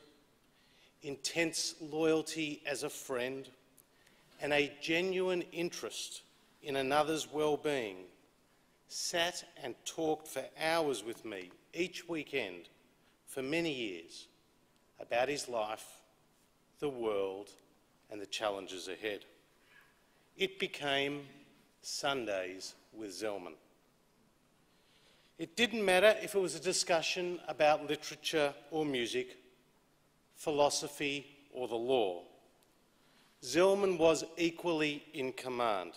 intense loyalty as a friend, and a genuine interest in another's well-being, sat and talked for hours with me each weekend for many years about his life, the world, and the challenges ahead. It became Sundays with Zelman. It didn't matter if it was a discussion about literature or music, philosophy or the law. Zelman was equally in command.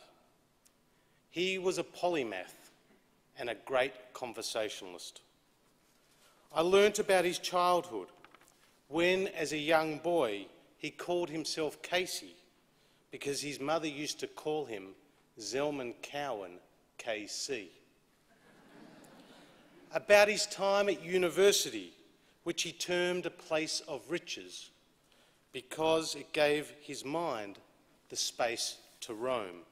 He was a polymath and a great conversationalist. I learnt about his childhood when, as a young boy, he called himself Casey because his mother used to call him Zelman Cowen, KC. About his time at university, which he termed a place of riches because it gave his mind the space to roam.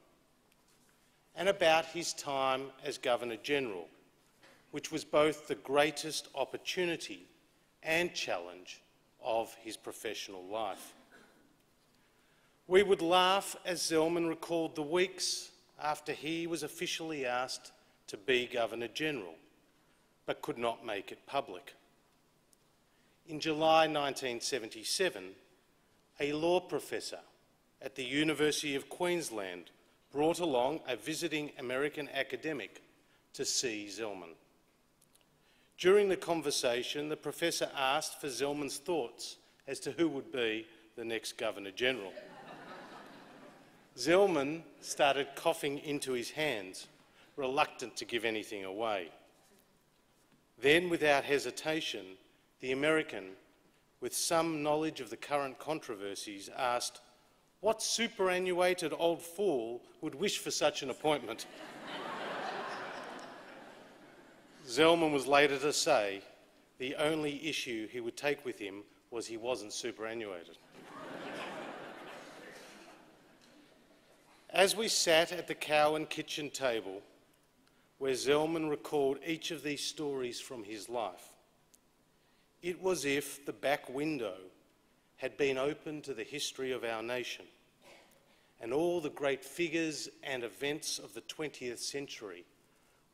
And about his time as Governor-General, which was both the greatest opportunity and challenge of his professional life. We would laugh as Zelman recalled the weeks after he was officially asked to be Governor-General, but could not make it public. In July 1977, a law professor at the University of Queensland brought along a visiting American academic to see Zelman. During the conversation, the professor asked for Zelman's thoughts as to who would be the next Governor-General. Zelman started coughing into his hands, reluctant to give anything away. Then, without hesitation, the American, with some knowledge of the current controversies, asked, "What superannuated old fool would wish for such an appointment?" Zelman was later to say the only issue he would take with him was he wasn't superannuated. As we sat at the Cowen kitchen table, where Zelman recalled each of these stories from his life, it was as if the back window had been opened to the history of our nation and all the great figures and events of the 20th century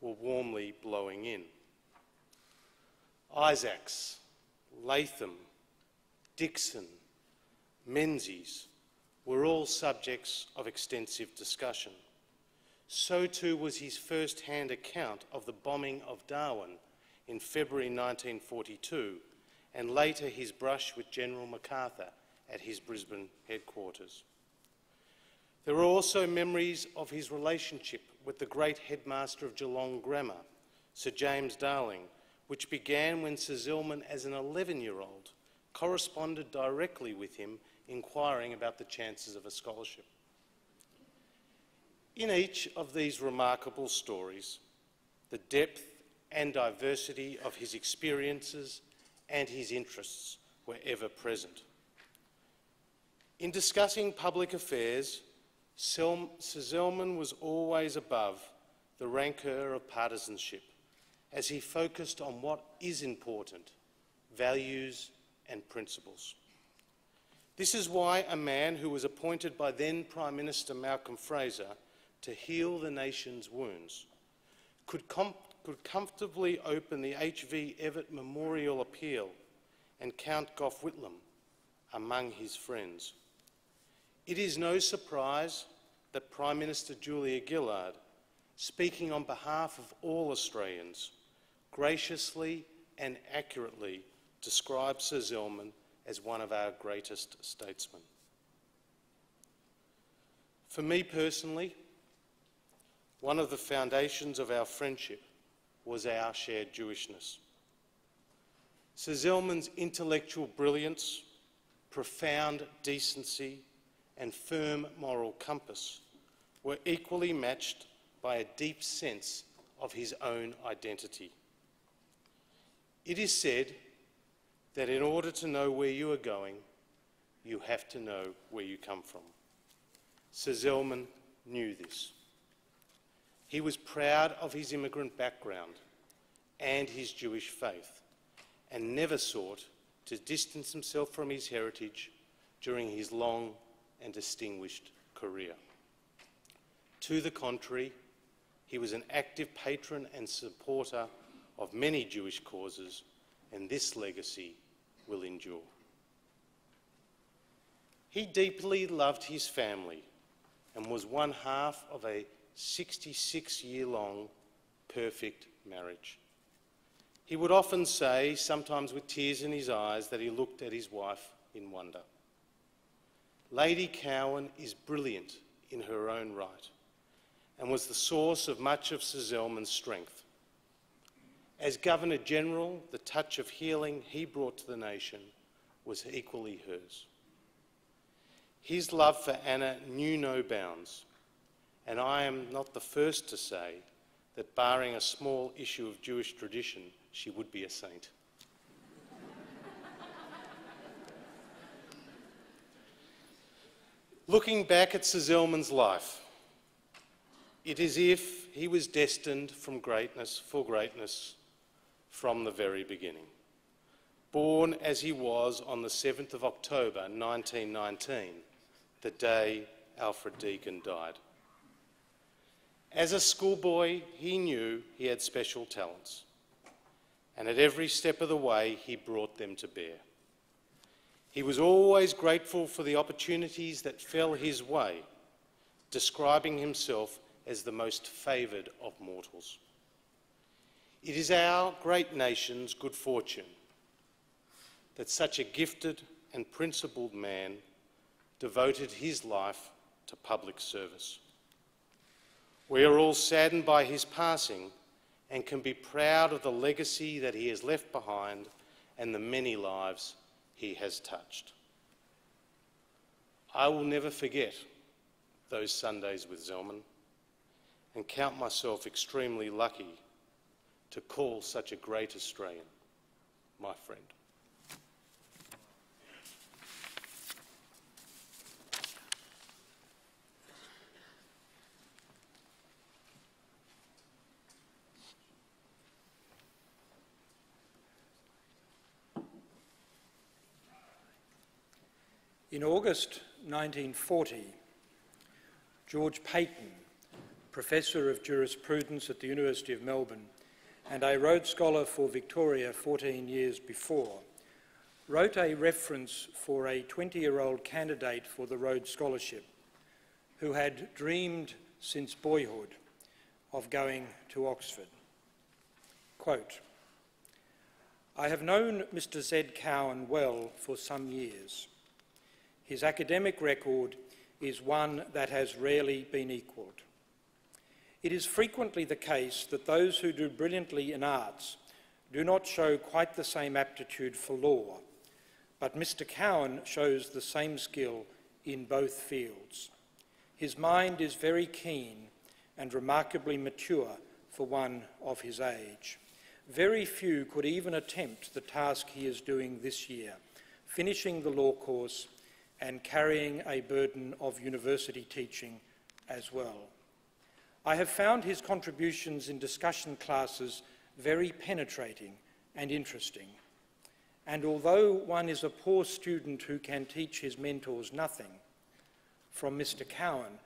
were warmly blowing in. Isaacs, Latham, Dixon, Menzies were all subjects of extensive discussion. So too was his first-hand account of the bombing of Darwin in February 1942, and later his brush with General MacArthur at his Brisbane headquarters. There are also memories of his relationship with the great headmaster of Geelong Grammar, Sir James Darling, which began when Sir Zelman, as an 11-year-old, corresponded directly with him, inquiring about the chances of a scholarship. In each of these remarkable stories, the depth and diversity of his experiences and his interests were ever present. In discussing public affairs, Sir Zelman was always above the rancour of partisanship, as he focused on what is important, values and principles. This is why a man who was appointed by then Prime Minister Malcolm Fraser to heal the nation's wounds could comfortably open the H.V. Evatt Memorial Appeal and count Gough Whitlam among his friends. It is no surprise that Prime Minister Julia Gillard, speaking on behalf of all Australians, graciously and accurately describes Sir Zelman as one of our greatest statesmen. For me personally, one of the foundations of our friendship was our shared Jewishness. Sir Zelman's intellectual brilliance, profound decency, and firm moral compass were equally matched by a deep sense of his own identity. It is said that in order to know where you are going, you have to know where you come from. Sir Zelman knew this. He was proud of his immigrant background and his Jewish faith, and never sought to distance himself from his heritage during his long and distinguished career. To the contrary, he was an active patron and supporter of many Jewish causes, and this legacy will endure. He deeply loved his family and was one half of a 66-year-long perfect marriage. He would often say, sometimes with tears in his eyes, that he looked at his wife in wonder. Lady Cowen is brilliant in her own right and was the source of much of Sir Zelman's strength. As Governor-General, the touch of healing he brought to the nation was equally hers. His love for Anna knew no bounds, and I am not the first to say that barring a small issue of Jewish tradition, she would be a saint. Looking back at Sir Zelman's life, it is as if he was destined for greatness from the very beginning. Born as he was on the 7th of October 1919, the day Alfred Deakin died. As a schoolboy, he knew he had special talents, and at every step of the way, he brought them to bear. He was always grateful for the opportunities that fell his way, describing himself as the most favoured of mortals. It is our great nation's good fortune that such a gifted and principled man devoted his life to public service. We are all saddened by his passing and can be proud of the legacy that he has left behind and the many lives he has touched. I will never forget those Sundays with Zelman and count myself extremely lucky to call such a great Australian my friend. In August 1940, George Peyton, Professor of Jurisprudence at the University of Melbourne and a Rhodes Scholar for Victoria 14 years before, wrote a reference for a 20-year-old candidate for the Rhodes Scholarship who had dreamed since boyhood of going to Oxford. Quote, "I have known Mr. Z. Cowen well for some years. His academic record is one that has rarely been equalled. It is frequently the case that those who do brilliantly in arts do not show quite the same aptitude for law, but Mr. Cowen shows the same skill in both fields. His mind is very keen and remarkably mature for one of his age. Very few could even attempt the task he is doing this year, finishing the law course and carrying a burden of university teaching as well. I have found his contributions in discussion classes very penetrating and interesting. And although one is a poor student who can teach his mentors nothing, from Mr. Cowen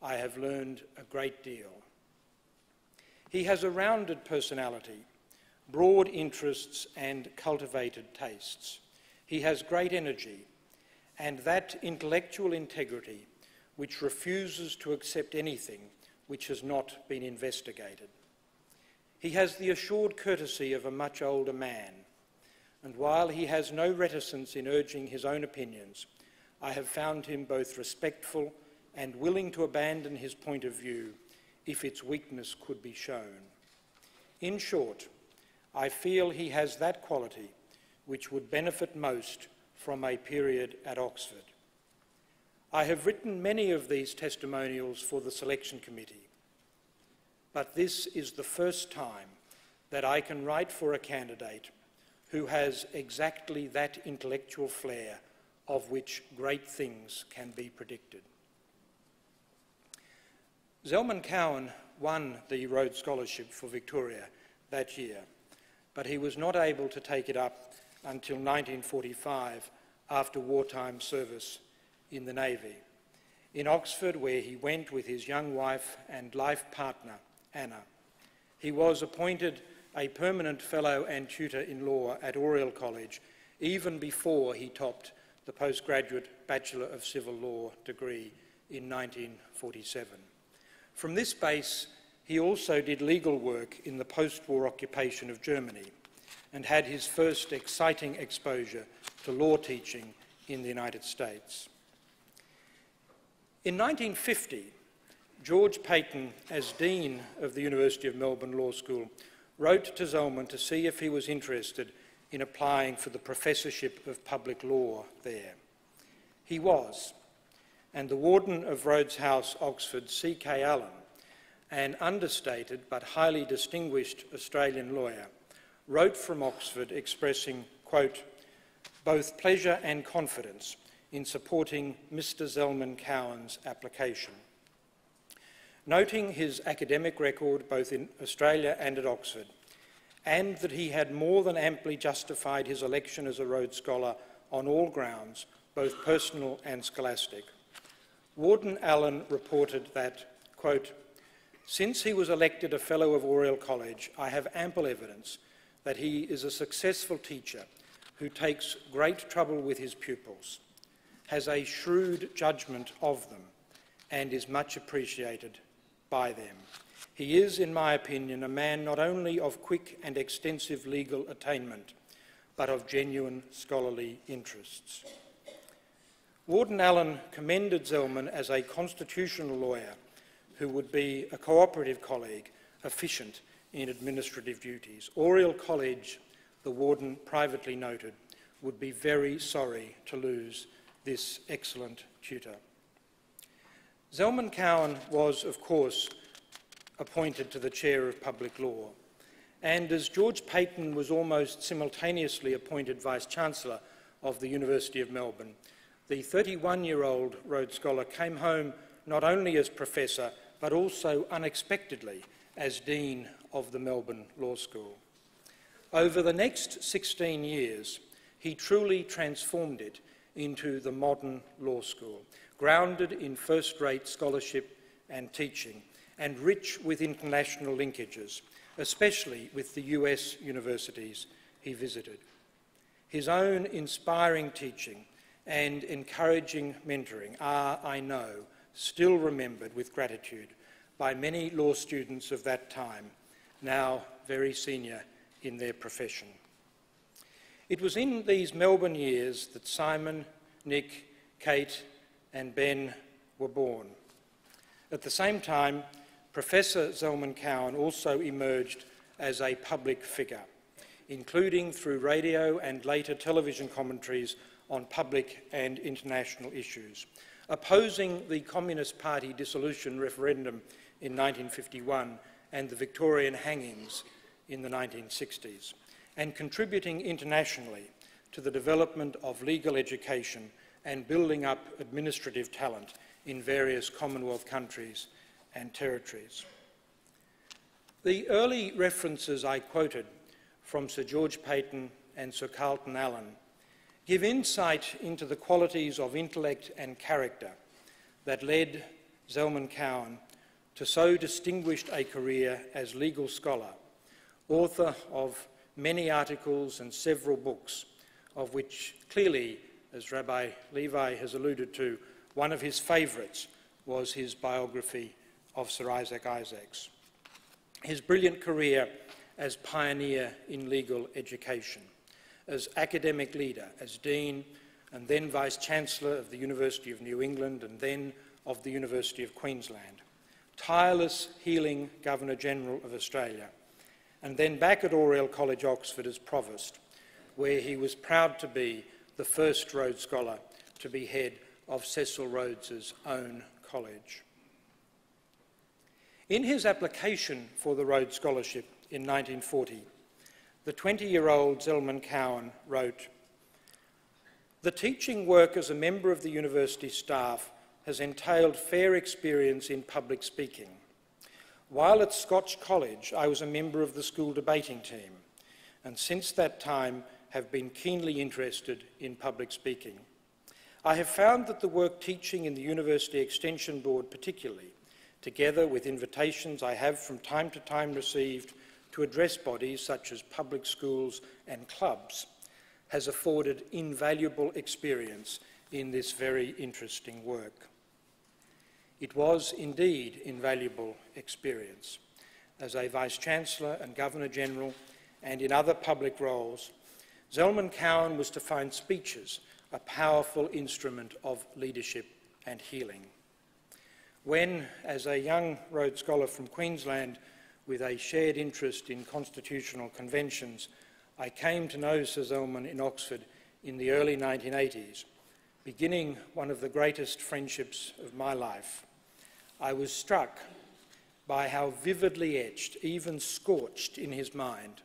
I have learned a great deal. He has a rounded personality, broad interests and cultivated tastes. He has great energy and that intellectual integrity which refuses to accept anything which has not been investigated. He has the assured courtesy of a much older man, and while he has no reticence in urging his own opinions, I have found him both respectful and willing to abandon his point of view if its weakness could be shown. In short, I feel he has that quality which would benefit most from a period at Oxford. I have written many of these testimonials for the selection committee, but this is the first time that I can write for a candidate who has exactly that intellectual flair of which great things can be predicted." Zelman Cowen won the Rhodes Scholarship for Victoria that year, but he was not able to take it up until 1945 after wartime service in the Navy. In Oxford, where he went with his young wife and life partner, Anna, he was appointed a permanent fellow and tutor in law at Oriel College even before he topped the postgraduate Bachelor of Civil Law degree in 1947. From this base, he also did legal work in the post-war occupation of Germany and had his first exciting exposure to law teaching in the United States. In 1950, George Peyton, as Dean of the University of Melbourne Law School, wrote to Zelman to see if he was interested in applying for the Professorship of Public Law there. He was, and the Warden of Rhodes House, Oxford, C.K. Allen, an understated but highly distinguished Australian lawyer, wrote from Oxford expressing, quote, "both pleasure and confidence in supporting Mr. Zelman Cowen's application." Noting his academic record both in Australia and at Oxford, and that he had more than amply justified his election as a Rhodes Scholar on all grounds, both personal and scholastic, Warden Allen reported that, quote, "since he was elected a Fellow of Oriel College, I have ample evidence that he is a successful teacher who takes great trouble with his pupils, has a shrewd judgment of them, and is much appreciated by them. He is, in my opinion, a man not only of quick and extensive legal attainment, but of genuine scholarly interests." Warden Allen commended Zelman as a constitutional lawyer who would be a cooperative colleague, efficient in administrative duties. Oriel College, the Warden privately noted, would be very sorry to lose this excellent tutor. Zelman Cowen was, of course, appointed to the chair of public law, and as George Peyton was almost simultaneously appointed Vice-Chancellor of the University of Melbourne, the 31-year-old Rhodes Scholar came home not only as Professor, but also unexpectedly as Dean of the Melbourne Law School. Over the next 16 years, he truly transformed it into the modern law school, grounded in first-rate scholarship and teaching, and rich with international linkages, especially with the US universities he visited. His own inspiring teaching and encouraging mentoring are, I know, still remembered with gratitude by many law students of that time, now very senior in their profession. It was in these Melbourne years that Simon, Nick, Kate and Ben were born. At the same time, Professor Zelman Cowen also emerged as a public figure, including through radio and later television commentaries on public and international issues, opposing the Communist Party dissolution referendum in 1951 and the Victorian hangings in the 1960s, and contributing internationally to the development of legal education and building up administrative talent in various Commonwealth countries and territories. The early references I quoted from Sir George Peyton and Sir Carlton Allen give insight into the qualities of intellect and character that led Zelman Cowen to so distinguished a career as legal scholar, author of many articles and several books, of which clearly, as Rabbi Levi has alluded to, one of his favourites was his biography of Sir Isaac Isaacs. His brilliant career as pioneer in legal education, as academic leader, as Dean and then Vice-Chancellor of the University of New England and then of the University of Queensland, tireless healing Governor-General of Australia, and then back at Oriel College, Oxford as Provost, where he was proud to be the first Rhodes Scholar to be head of Cecil Rhodes's own college. In his application for the Rhodes Scholarship in 1940, the 20-year-old Zelman Cowen wrote, "The teaching work as a member of the university staff has entailed fair experience in public speaking. While at Scotch College, I was a member of the school debating team, and since that time have been keenly interested in public speaking. I have found that the work teaching in the University Extension Board particularly, together with invitations I have from time to time received to address bodies such as public schools and clubs, has afforded invaluable experience in this very interesting work." It was indeed invaluable experience. As a Vice-Chancellor and Governor-General and in other public roles, Zelman Cowen was to find speeches a powerful instrument of leadership and healing. When, as a young Rhodes Scholar from Queensland with a shared interest in constitutional conventions, I came to know Sir Zelman in Oxford in the early 1980s, beginning one of the greatest friendships of my life, I was struck by how vividly etched, even scorched in his mind,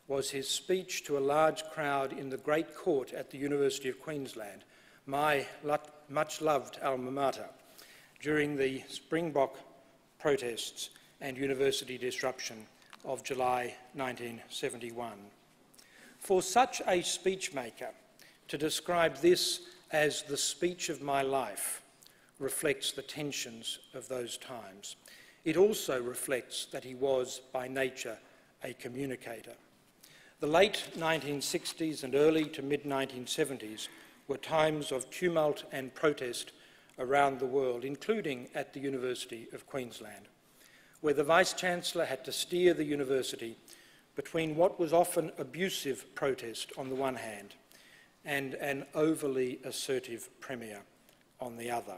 was his speech to a large crowd in the Great Court at the University of Queensland, my much-loved alma mater, during the Springbok protests and university disruption of July 1971. For such a speechmaker to describe this as the speech of my life reflects the tensions of those times. It also reflects that he was, by nature, a communicator. The late 1960s and early to mid-1970s were times of tumult and protest around the world, including at the University of Queensland, where the Vice-Chancellor had to steer the university between what was often abusive protest on the one hand and an overly assertive Premier on the other.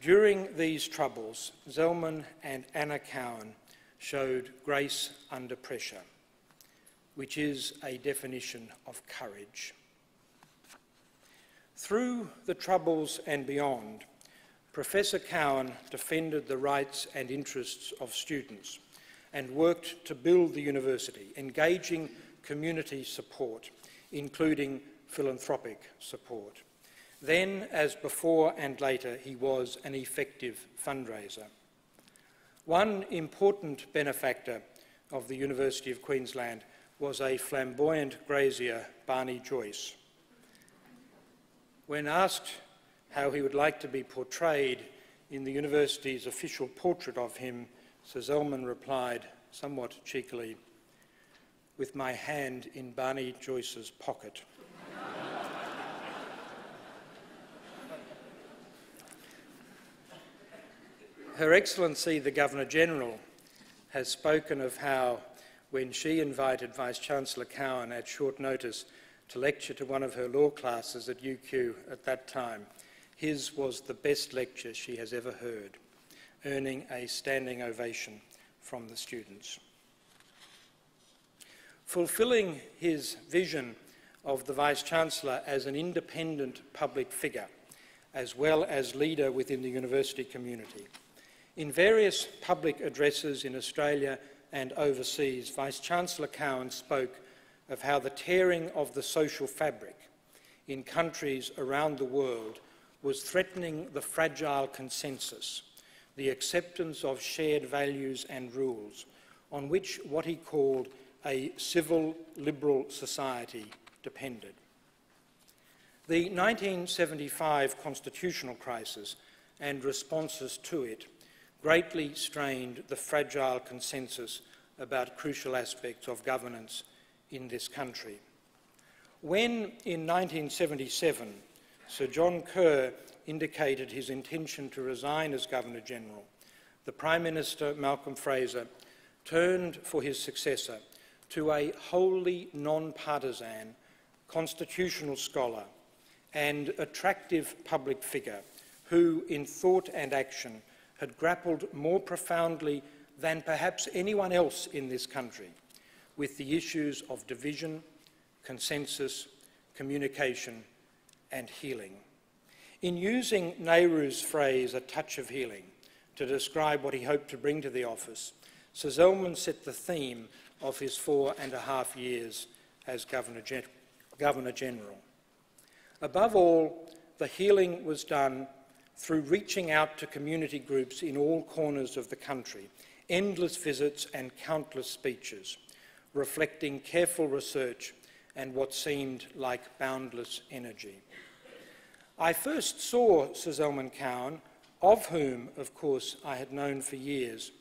During these troubles, Zelman and Anna Cowen showed grace under pressure, which is a definition of courage. Through the troubles and beyond, Professor Cowen defended the rights and interests of students and worked to build the university, engaging community support, including philanthropic support. Then, as before and later, he was an effective fundraiser. One important benefactor of the University of Queensland was a flamboyant grazier, Barney Joyce. When asked how he would like to be portrayed in the university's official portrait of him, Sir Zelman replied, somewhat cheekily, "With my hand in Barney Joyce's pocket." Her Excellency the Governor-General has spoken of how, when she invited Vice-Chancellor Cowen at short notice to lecture to one of her law classes at UQ at that time, his was the best lecture she has ever heard, earning a standing ovation from the students. Fulfilling his vision of the Vice-Chancellor as an independent public figure, as well as leader within the university community. In various public addresses in Australia and overseas, Vice-Chancellor Cowen spoke of how the tearing of the social fabric in countries around the world was threatening the fragile consensus, the acceptance of shared values and rules, on which what he called a civil liberal society depended. The 1975 constitutional crisis and responses to it greatly strained the fragile consensus about crucial aspects of governance in this country. When, in 1977, Sir John Kerr indicated his intention to resign as Governor-General, the Prime Minister, Malcolm Fraser, turned for his successor to a wholly non-partisan constitutional scholar and attractive public figure who, in thought and action, had grappled more profoundly than perhaps anyone else in this country with the issues of division, consensus, communication and healing. In using Nehru's phrase, "a touch of healing," to describe what he hoped to bring to the office, Sir Zelman set the theme of his 4.5 years as Governor-General. Above all, the healing was done through reaching out to community groups in all corners of the country, endless visits and countless speeches, reflecting careful research and what seemed like boundless energy. I first saw Sir Zelman Cowen, of whom, of course, I had known for years,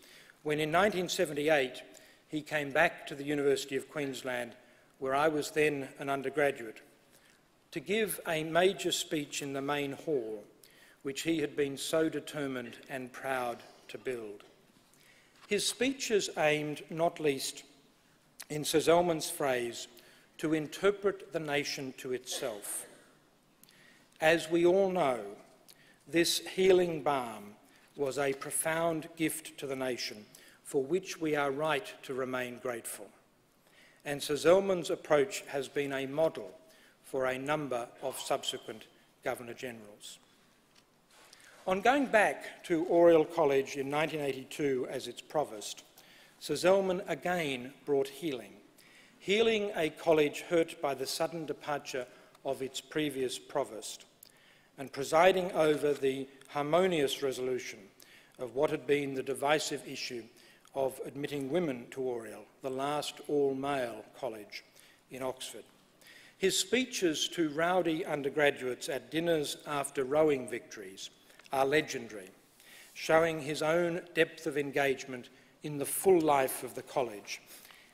when in 1978 he came back to the University of Queensland, where I was then an undergraduate, to give a major speech in the main hall, which he had been so determined and proud to build. His speeches aimed, not least, in Sir Zelman's phrase, to interpret the nation to itself. As we all know, this healing balm was a profound gift to the nation, for which we are right to remain grateful. And Sir Zelman's approach has been a model for a number of subsequent Governor-Generals. On going back to Oriel College in 1982 as its provost, Sir Zelman again brought healing, healing a college hurt by the sudden departure of its previous provost, and presiding over the harmonious resolution of what had been the divisive issue of admitting women to Oriel, the last all-male college in Oxford. His speeches to rowdy undergraduates at dinners after rowing victories are legendary, showing his own depth of engagement in the full life of the college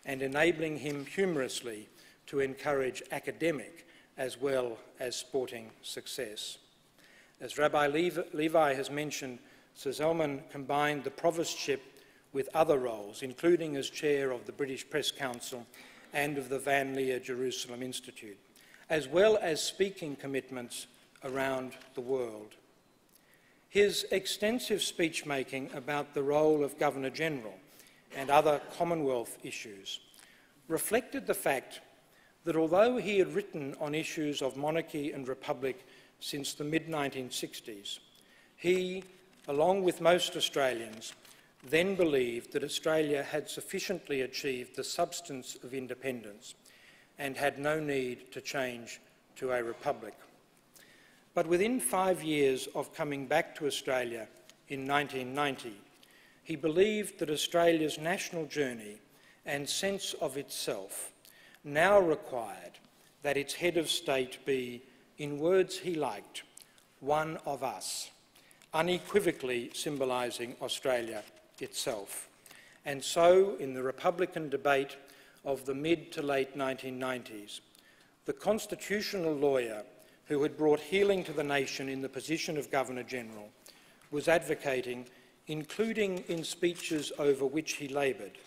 and enabling him humorously to encourage academic as well as sporting success. As Rabbi Levi has mentioned, Sir Zelman combined the provostship with other roles, including as chair of the British Press Council and of the Van Leer Jerusalem Institute, as well as speaking commitments around the world. His extensive speech-making about the role of Governor-General and other Commonwealth issues reflected the fact that although he had written on issues of monarchy and republic since the mid-1960s, he, along with most Australians, then believed that Australia had sufficiently achieved the substance of independence and had no need to change to a republic. But within 5 years of coming back to Australia in 1990, he believed that Australia's national journey and sense of itself now required that its head of state be, in words he liked, one of us, unequivocally symbolising Australia itself. And so, in the Republican debate of the mid to late 1990s, the constitutional lawyer who had brought healing to the nation in the position of Governor-General was advocating, including in speeches over which he laboured,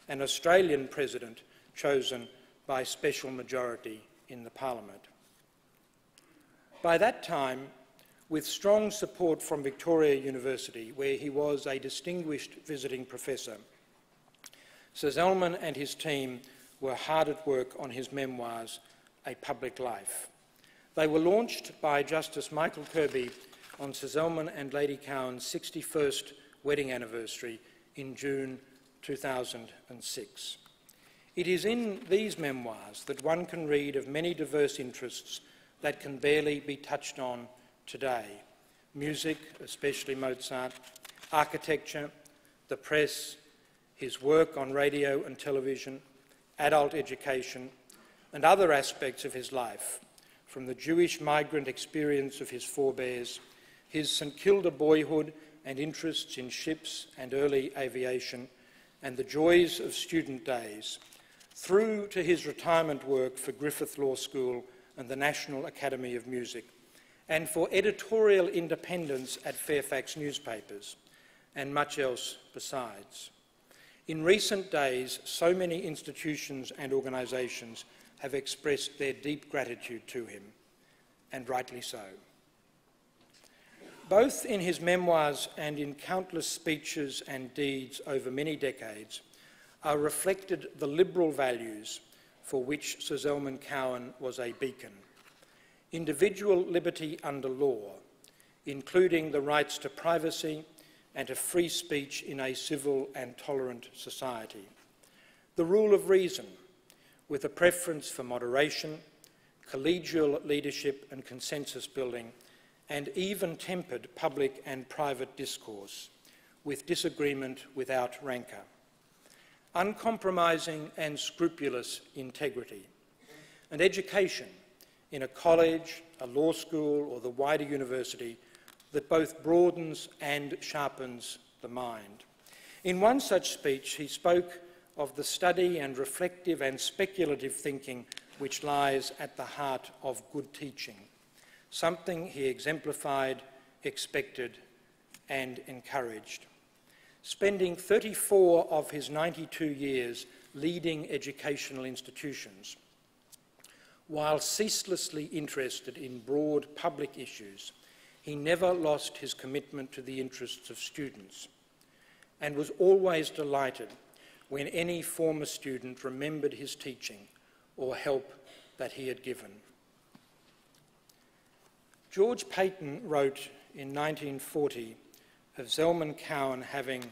an Australian president chosen by special majority in the Parliament. By that time, with strong support from Victoria University, where he was a distinguished visiting professor, Sir Zelman and his team were hard at work on his memoirs, A Public Life. They were launched by Justice Michael Kirby on Sir Zelman and Lady Cowen's 61st wedding anniversary in June 2006. It is in these memoirs that one can read of many diverse interests that can barely be touched on today: music, especially Mozart, architecture, the press, his work on radio and television, adult education, and other aspects of his life, from the Jewish migrant experience of his forebears, his St Kilda boyhood and interests in ships and early aviation, and the joys of student days, through to his retirement work for Griffith Law School and the National Academy of Music, and for editorial independence at Fairfax newspapers, and much else besides. In recent days, so many institutions and organisations have expressed their deep gratitude to him, and rightly so. Both in his memoirs and in countless speeches and deeds over many decades are reflected the liberal values for which Sir Zelman Cowen was a beacon. Individual liberty under law, including the rights to privacy and to free speech in a civil and tolerant society. The rule of reason, with a preference for moderation, collegial leadership and consensus building, and even-tempered public and private discourse, with disagreement without rancour. Uncompromising and scrupulous integrity. And education in a college, a law school, or the wider university that both broadens and sharpens the mind. In one such speech, he spoke of the study and reflective and speculative thinking which lies at the heart of good teaching, something he exemplified, expected, and encouraged. Spending 34 of his 92 years leading educational institutions, while ceaselessly interested in broad public issues, he never lost his commitment to the interests of students, and was always delighted when any former student remembered his teaching or help that he had given. George Peyton wrote in 1940 of Zelman Cowen having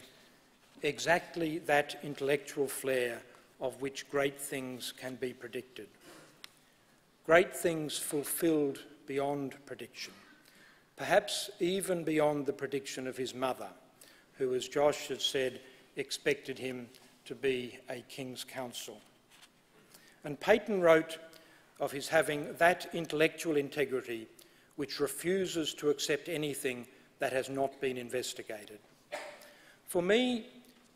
exactly that intellectual flair of which great things can be predicted. Great things fulfilled beyond prediction, perhaps even beyond the prediction of his mother, who, as Josh had said, expected him to be a King's Counsel. And Peyton wrote of his having that intellectual integrity which refuses to accept anything that has not been investigated. For me,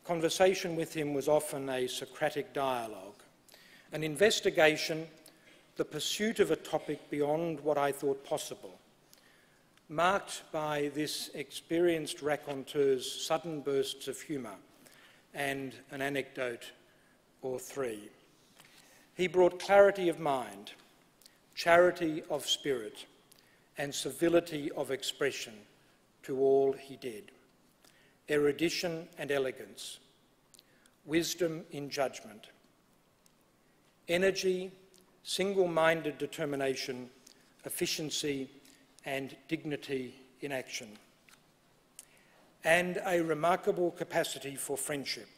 conversation with him was often a Socratic dialogue, an investigation, the pursuit of a topic beyond what I thought possible, marked by this experienced raconteur's sudden bursts of humour and an anecdote or three. He brought clarity of mind, charity of spirit, and civility of expression to all he did, erudition and elegance, wisdom in judgment, energy, single-minded determination, efficiency, and dignity in action, and a remarkable capacity for friendship,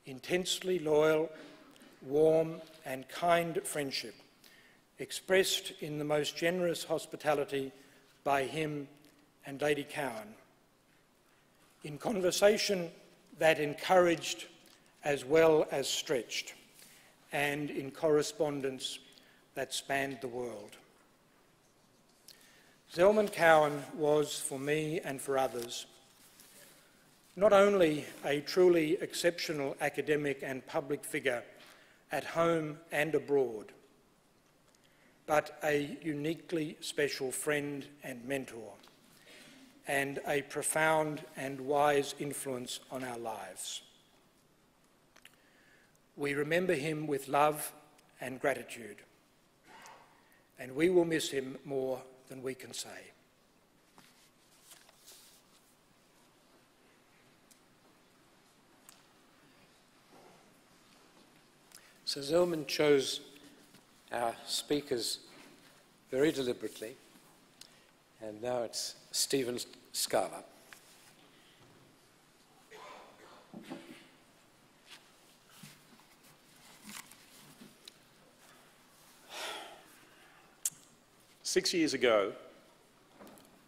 intensely loyal, warm, and kind friendship, expressed in the most generous hospitality by him and Lady Cowen, in conversation that encouraged as well as stretched, and in correspondence that spanned the world. Zelman Cowen was, for me and for others, not only a truly exceptional academic and public figure at home and abroad, but a uniquely special friend and mentor, and a profound and wise influence on our lives. We remember him with love and gratitude, and we will miss him more than we can say. Sir Zelman chose our speakers very deliberately, and now it's Stephen Scala. Six years ago,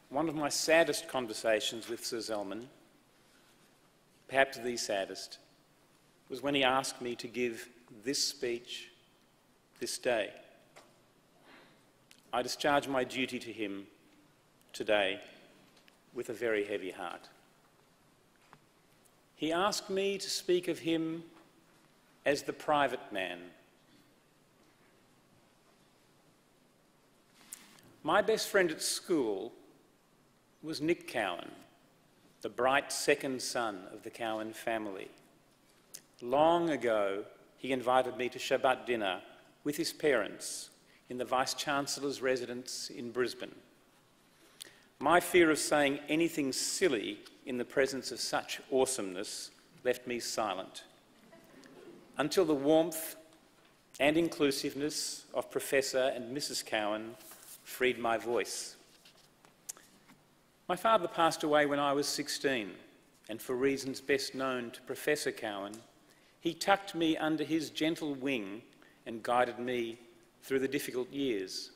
one of my saddest conversations with Sir Zelman, perhaps the saddest, was when he asked me to give this speech this day. I discharge my duty to him today with a very heavy heart. He asked me to speak of him as the private man. My best friend at school was Nick Cowen, the bright second son of the Cowen family. Long ago, he invited me to Shabbat dinner with his parents in the Vice-Chancellor's residence in Brisbane. My fear of saying anything silly in the presence of such awesomeness left me silent, until the warmth and inclusiveness of Professor and Mrs. Cowen freed my voice. My father passed away when I was 16, and for reasons best known to Professor Cowen, he tucked me under his gentle wing and guided me through the difficult years.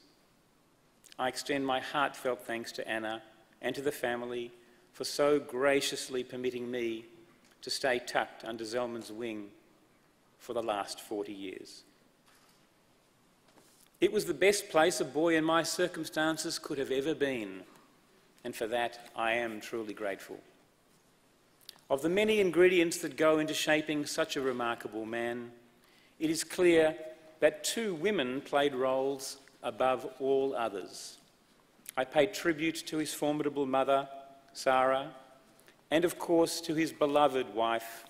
I extend my heartfelt thanks to Anna and to the family for so graciously permitting me to stay tucked under Zelman's wing for the last 40 years. It was the best place a boy in my circumstances could have ever been, and for that I am truly grateful. Of the many ingredients that go into shaping such a remarkable man, it is clear that two women played roles above all others. I pay tribute to his formidable mother, Sarah, and of course to his beloved wife,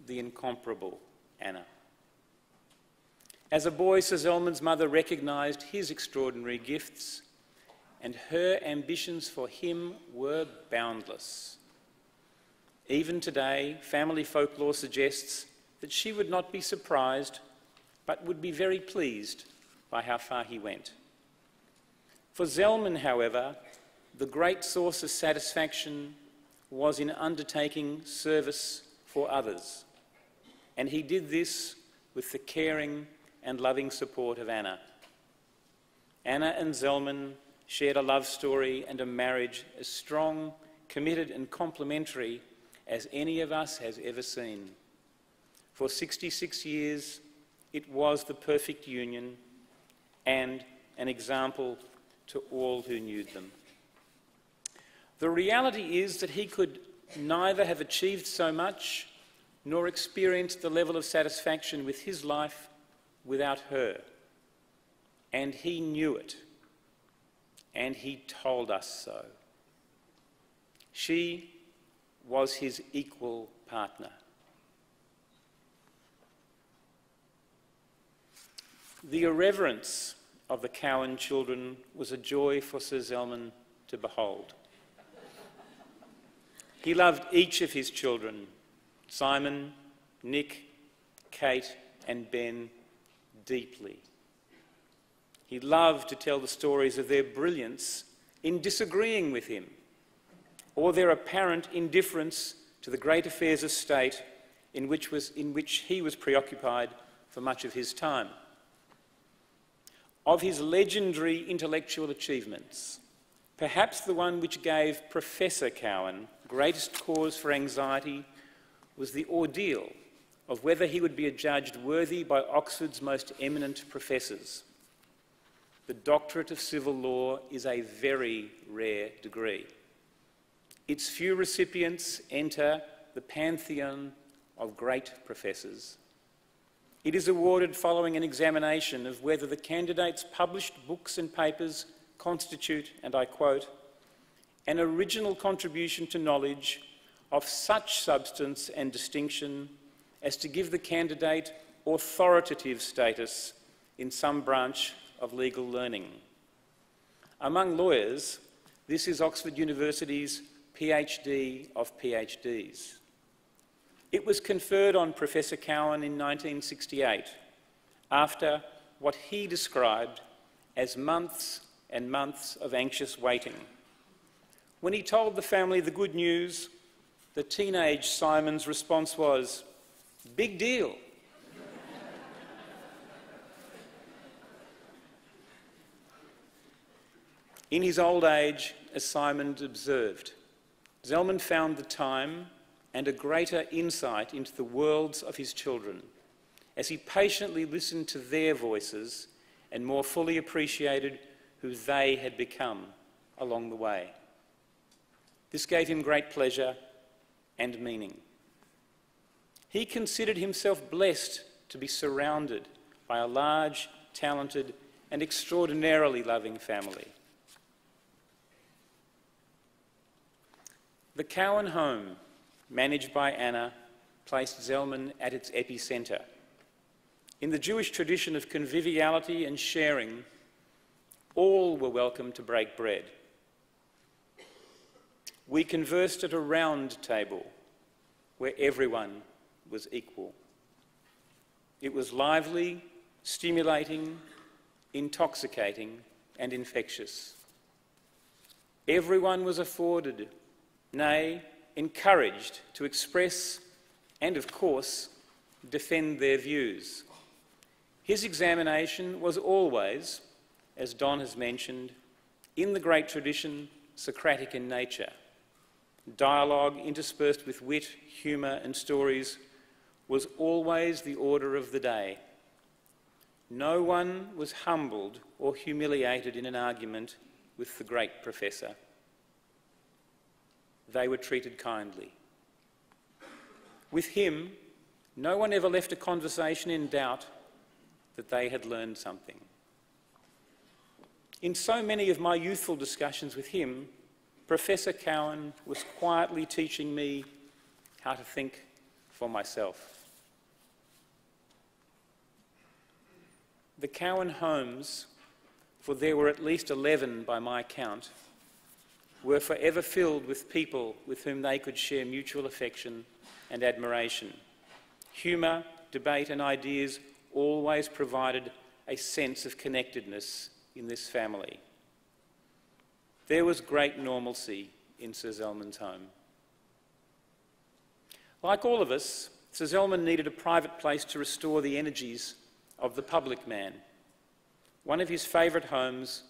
the incomparable Anna. As a boy, Sir Zelman's mother recognised his extraordinary gifts, and her ambitions for him were boundless. Even today, family folklore suggests that she would not be surprised, but would be very pleased by how far he went. For Zelman, however, the great source of satisfaction was in undertaking service for others, and he did this with the caring and loving support of Anna. Anna and Zelman shared a love story and a marriage as strong, committed and complementary as any of us has ever seen. For 66 years, it was the perfect union and an example to all who knew them. The reality is that he could neither have achieved so much nor experienced the level of satisfaction with his life without her. And he knew it, and he told us so. She was his equal partner. The irreverence of the Cowen children was a joy for Sir Zelman to behold. He loved each of his children, Simon, Nick, Kate and Ben, deeply. He loved to tell the stories of their brilliance in disagreeing with him, or their apparent indifference to the great affairs of state in which he was preoccupied for much of his time. Of his legendary intellectual achievements, perhaps the one which gave Professor Cowen greatest cause for anxiety was the ordeal of whether he would be adjudged worthy by Oxford's most eminent professors. The doctorate of civil law is a very rare degree. Its few recipients enter the pantheon of great professors. It is awarded following an examination of whether the candidate's published books and papers constitute, and I quote, an original contribution to knowledge of such substance and distinction as to give the candidate authoritative status in some branch of legal learning. Among lawyers, this is Oxford University's PhD of PhDs. It was conferred on Professor Cowen in 1968 after what he described as months and months of anxious waiting. When he told the family the good news, the teenage Simon's response was, "Big deal." In his old age, as Simon observed, Zelman found the time and a greater insight into the worlds of his children as he patiently listened to their voices and more fully appreciated who they had become along the way. This gave him great pleasure and meaning. He considered himself blessed to be surrounded by a large, talented, and extraordinarily loving family. The Cowen home, managed by Anna, placed Zelman at its epicentre. In the Jewish tradition of conviviality and sharing, all were welcome to break bread. We conversed at a round table where everyone was equal. It was lively, stimulating, intoxicating, and infectious. Everyone was afforded, nay, encouraged to express and, of course, defend their views. His examination was always, as Don has mentioned, in the great tradition, Socratic in nature. Dialogue interspersed with wit, humour and stories was always the order of the day. No one was humbled or humiliated in an argument with the great professor. They were treated kindly. With him, no one ever left a conversation in doubt that they had learned something. In so many of my youthful discussions with him, Professor Cowen was quietly teaching me how to think for myself. The Cowen homes, for there were at least 11 by my count, were forever filled with people with whom they could share mutual affection and admiration. Humour, debate and ideas always provided a sense of connectedness in this family. There was great normalcy in Sir Zelman's home. Like all of us, Sir Zelman needed a private place to restore the energies of the public man. One of his favourite homes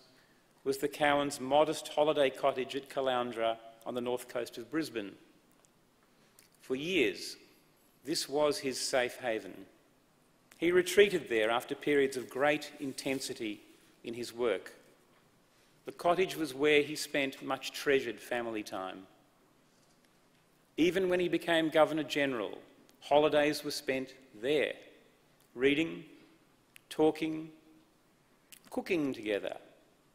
was the Cowens' modest holiday cottage at Caloundra on the north coast of Brisbane. For years, this was his safe haven. He retreated there after periods of great intensity in his work. The cottage was where he spent much treasured family time. Even when he became Governor-General, holidays were spent there, reading, talking, cooking together,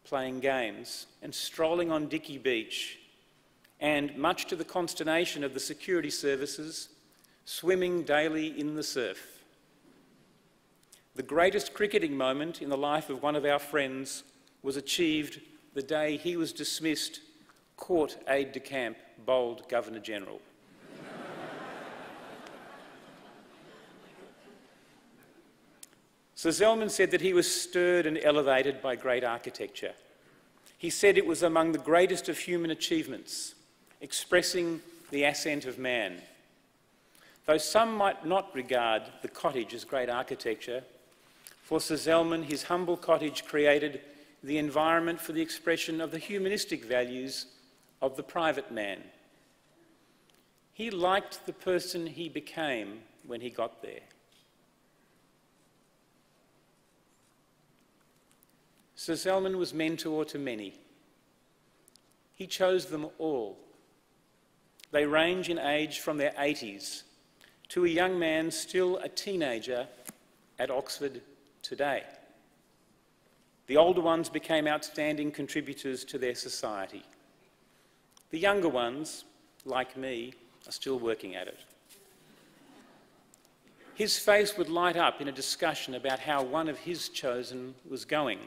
playing games, and strolling on Dicky Beach, and, much to the consternation of the security services, swimming daily in the surf. The greatest cricketing moment in the life of one of our friends was achieved the day he was dismissed court aide-de-camp bowled Governor-General. Sir Zelman said that he was stirred and elevated by great architecture. He said it was among the greatest of human achievements, expressing the ascent of man. Though some might not regard the cottage as great architecture, for Sir Zelman, his humble cottage created the environment for the expression of the humanistic values of the private man. He liked the person he became when he got there. Sir Zelman was mentor to many. He chose them all. They range in age from their 80s to a young man still a teenager at Oxford today. The older ones became outstanding contributors to their society. The younger ones, like me, are still working at it. His face would light up in a discussion about how one of his chosen was going.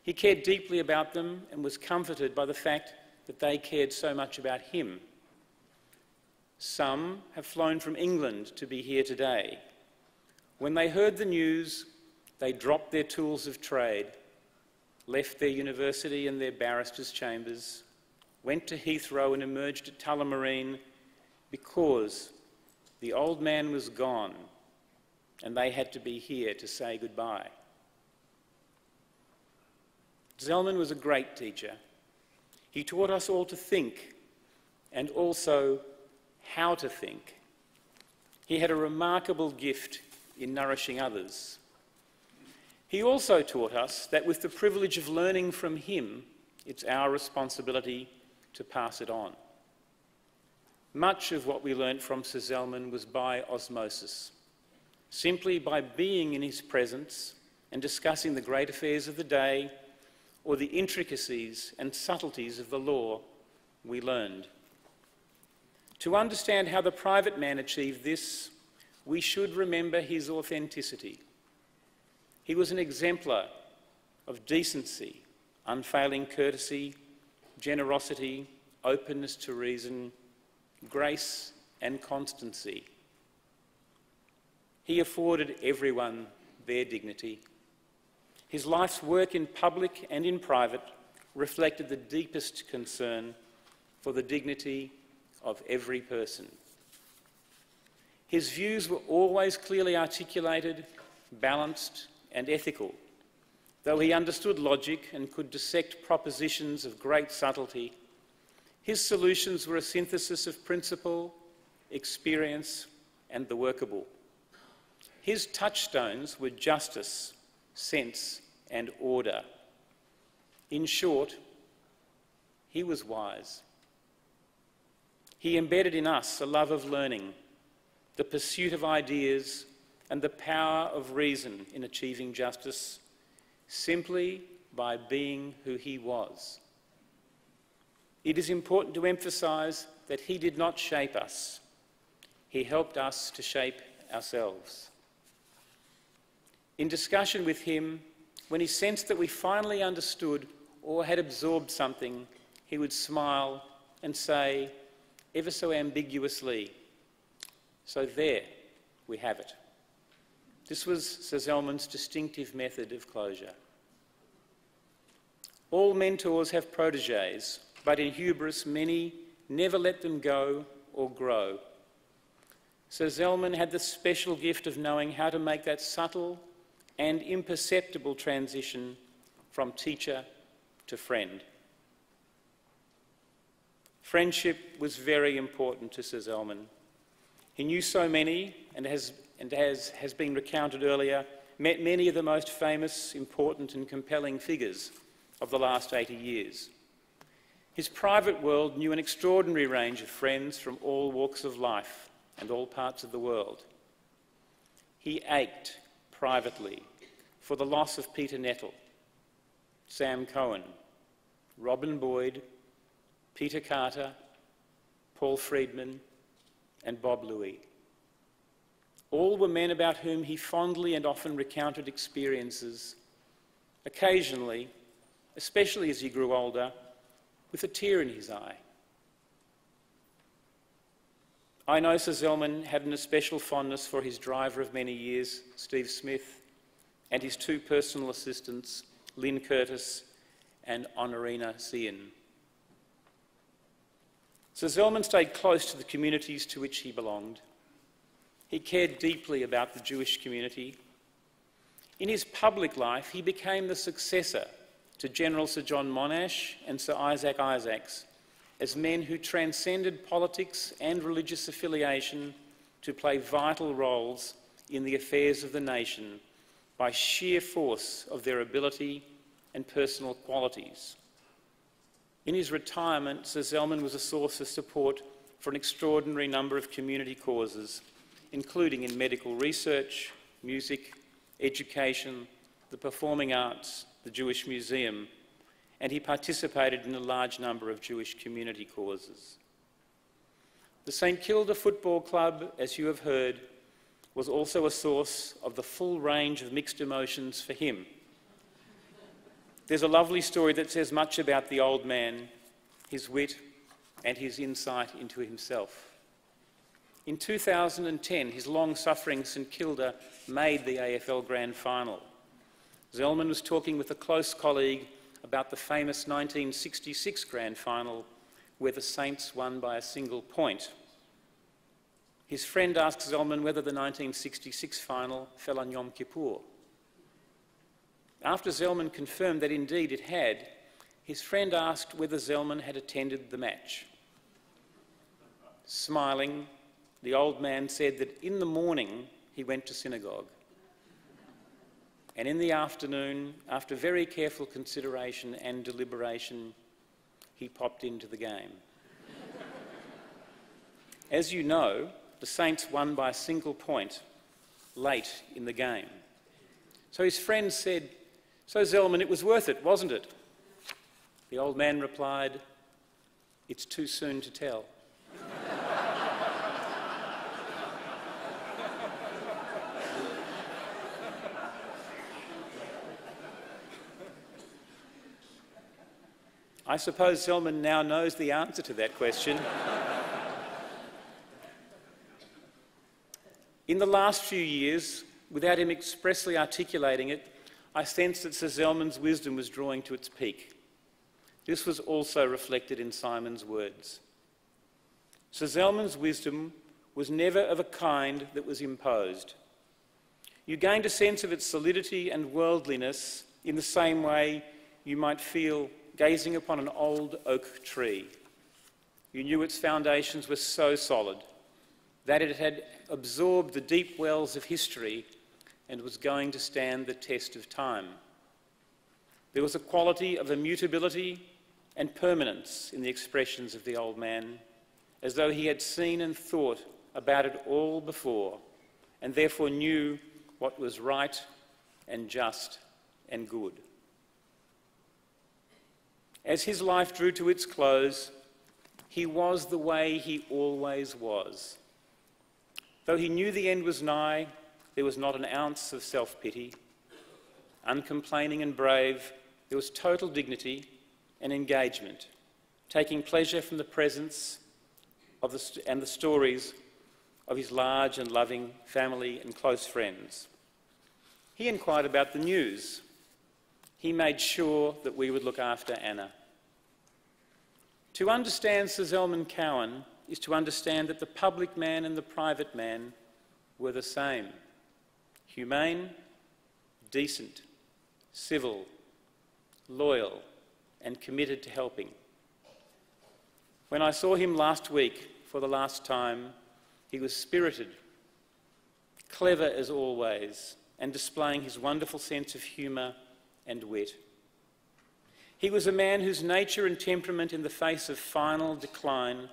He cared deeply about them and was comforted by the fact that they cared so much about him. Some have flown from England to be here today. When they heard the news, they dropped their tools of trade, left their university and their barristers' chambers, went to Heathrow and emerged at Tullamarine because the old man was gone and they had to be here to say goodbye. Zelman was a great teacher. He taught us all to think and also how to think. He had a remarkable gift in nourishing others. He also taught us that with the privilege of learning from him, it's our responsibility to pass it on. Much of what we learnt from Sir Zelman was by osmosis, simply by being in his presence and discussing the great affairs of the day or the intricacies and subtleties of the law we learned. To understand how the private man achieved this, we should remember his authenticity. He was an exemplar of decency, unfailing courtesy, generosity, openness to reason, grace and constancy. He afforded everyone their dignity. His life's work in public and in private reflected the deepest concern for the dignity of every person. His views were always clearly articulated, balanced and ethical. Though he understood logic and could dissect propositions of great subtlety, his solutions were a synthesis of principle, experience and the workable. His touchstones were justice, sense and order. In short, he was wise. He embedded in us a love of learning, the pursuit of ideas and the power of reason in achieving justice, simply by being who he was. It is important to emphasise that he did not shape us. He helped us to shape ourselves. In discussion with him, when he sensed that we finally understood or had absorbed something, he would smile and say, ever so ambiguously, "So there, we have it." This was Sir Zelman's distinctive method of closure. All mentors have protégés, but in hubris many never let them go or grow. Sir Zelman had the special gift of knowing how to make that subtle and imperceptible transition from teacher to friend. Friendship was very important to Sir Zelman. He knew so many, and as has been recounted earlier, met many of the most famous, important and compelling figures of the last 80 years. His private world knew an extraordinary range of friends from all walks of life and all parts of the world. He ached privately for the loss of Peter Nettle, Sam Cohen, Robin Boyd, Peter Carter, Paul Friedman and Bob Louis. All were men about whom he fondly and often recounted experiences, occasionally, especially as he grew older, with a tear in his eye. I know Sir Zelman had an especial fondness for his driver of many years, Steve Smith, and his two personal assistants, Lynn Curtis and Honorina Cian. Sir Zelman stayed close to the communities to which he belonged. He cared deeply about the Jewish community. In his public life, he became the successor to General Sir John Monash and Sir Isaac Isaacs as men who transcended politics and religious affiliation to play vital roles in the affairs of the nation by sheer force of their ability and personal qualities. In his retirement, Sir Zelman was a source of support for an extraordinary number of community causes, including in medical research, music, education, the performing arts, the Jewish Museum, and he participated in a large number of Jewish community causes. The St Kilda Football Club, as you have heard, was also a source of the full range of mixed emotions for him. There's a lovely story that says much about the old man, his wit, and his insight into himself. In 2010, his long-suffering St Kilda made the AFL Grand Final. Zelman was talking with a close colleague about the famous 1966 Grand Final, where the Saints won by a single point. His friend asked Zelman whether the 1966 final fell on Yom Kippur. After Zelman confirmed that indeed it had, his friend asked whether Zelman had attended the match. Smiling, the old man said that in the morning he went to synagogue, and in the afternoon, after very careful consideration and deliberation, he popped into the game. As you know, the Saints won by a single point late in the game. So his friend said, "So Zelman, it was worth it, wasn't it?" The old man replied, "It's too soon to tell." I suppose Zelman now knows the answer to that question. In the last few years, without him expressly articulating it, I sensed that Sir Zelman's wisdom was drawing to its peak. This was also reflected in Simon's words. Sir Zelman's wisdom was never of a kind that was imposed. You gained a sense of its solidity and worldliness in the same way you might feel gazing upon an old oak tree. You knew its foundations were so solid that it had absorbed the deep wells of history and was going to stand the test of time. There was a quality of immutability and permanence in the expressions of the old man, as though he had seen and thought about it all before, and therefore knew what was right and just and good. As his life drew to its close, he was the way he always was. Though he knew the end was nigh, there was not an ounce of self-pity. Uncomplaining and brave, there was total dignity and engagement, taking pleasure from the presence of and the stories of his large and loving family and close friends. He inquired about the news. He made sure that we would look after Anna. To understand Sir Zelman Cowen is to understand that the public man and the private man were the same: humane, decent, civil, loyal, and committed to helping. When I saw him last week for the last time, he was spirited, clever as always, and displaying his wonderful sense of humour and wit. He was a man whose nature and temperament in the face of final decline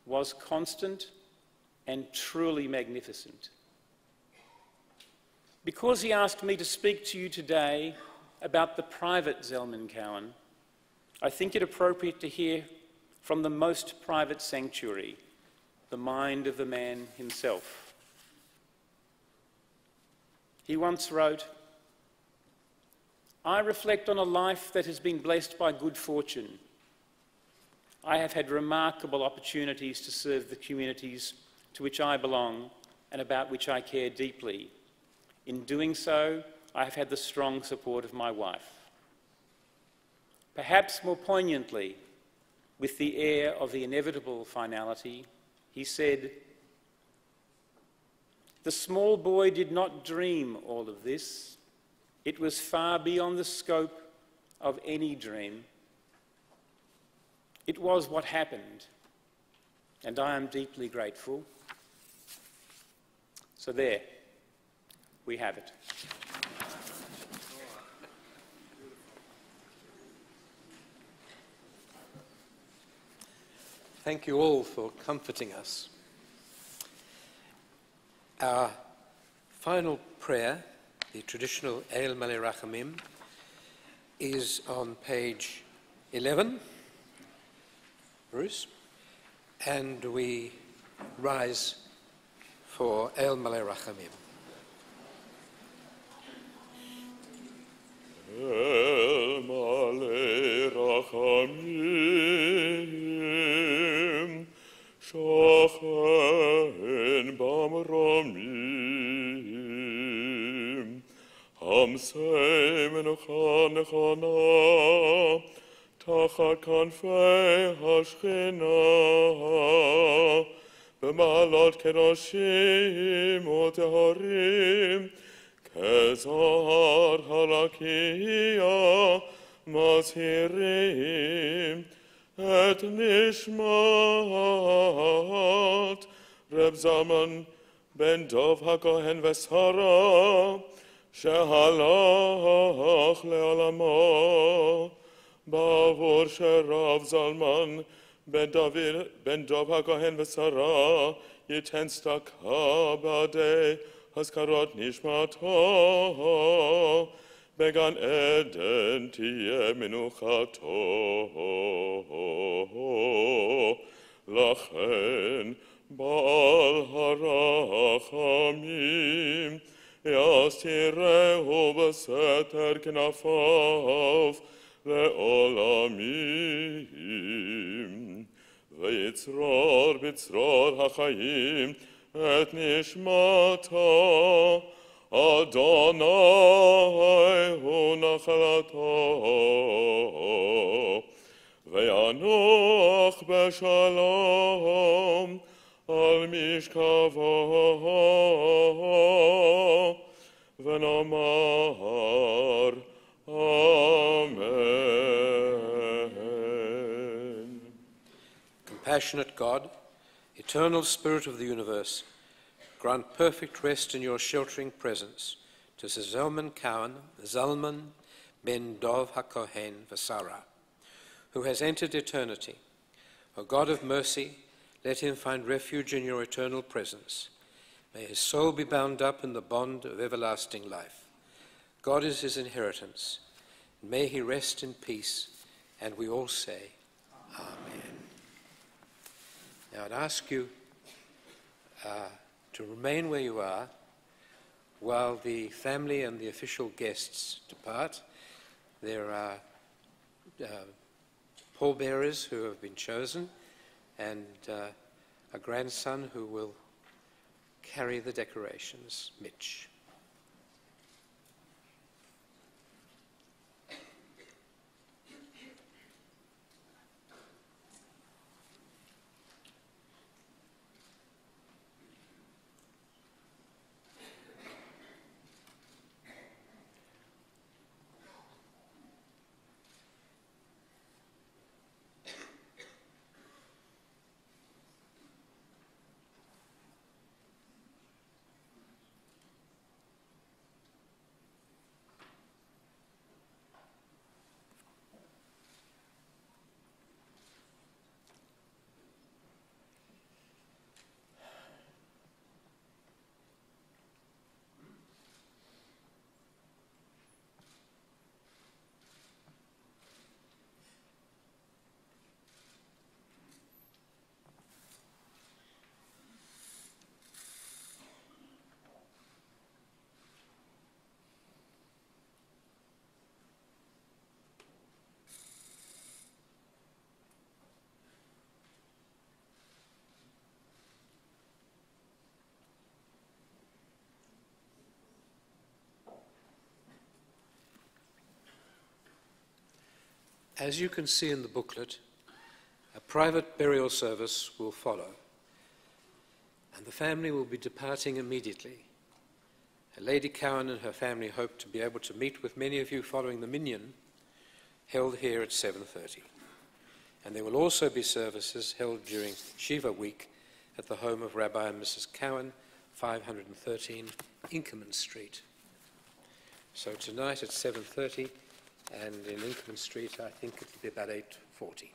was constant and truly magnificent. Because he asked me to speak to you today about the private Zelman Cowen, I think it appropriate to hear from the most private sanctuary, the mind of the man himself. He once wrote, "I reflect on a life that has been blessed by good fortune. I have had remarkable opportunities to serve the communities to which I belong and about which I care deeply. In doing so, I have had the strong support of my wife." Perhaps more poignantly, with the air of the inevitable finality, he said, "The small boy did not dream all of this. It was far beyond the scope of any dream. It was what happened, and I am deeply grateful." So there, we have it. Thank you all for comforting us. Our final prayer, the traditional Eil Malei Rachamim, is on page 11, Bruce, and we rise for El Malay Rachamim. El Malay Rachamim, Shochen Bamramim, Hamsei Menucha Nechana, Tachat Kanfei Hashchina, B'malot Kedoshim U'Teharim, Kezar Halakia Mazhirim, Et Nishmat Reb Zalman ben Dov HaKohen Vesara, Shehalach Le'olamo, Bavur Sherav Zalman ben Dov HaKohen Vesara, Yiten Staka B'adei Haskarot Nishmato, Began Eden Tiye Menuchato, Lachen Baal Harachamim, Yastirehu B'seter Knafav Le'olamim, V'yitzror b'tzror HaChayim, Et Nishmato, Adonai hu nachalato, ve'anoch b'shalom al mishkavo, v'nomar Amen. Compassionate God, eternal Spirit of the universe, grant perfect rest in your sheltering presence to Sir Zelman Cowen, Zalman ben Dov HaKohen Vasara, who has entered eternity. O God of mercy, let him find refuge in your eternal presence. May his soul be bound up in the bond of everlasting life. God is his inheritance. May he rest in peace, and we all say, Amen. Now I'd ask you to remain where you are while the family and the official guests depart. There are pallbearers who have been chosen and a grandson who will carry the decorations, Mitch. As you can see in the booklet, a private burial service will follow, and the family will be departing immediately. Lady Cowen and her family hope to be able to meet with many of you following the minyan held here at 7:30. And there will also be services held during Shiva week at the home of Rabbi and Mrs. Cowen, 513 Inkerman Street. So tonight at 7:30, and in Inkerman Street, I think it'll be about 8:40.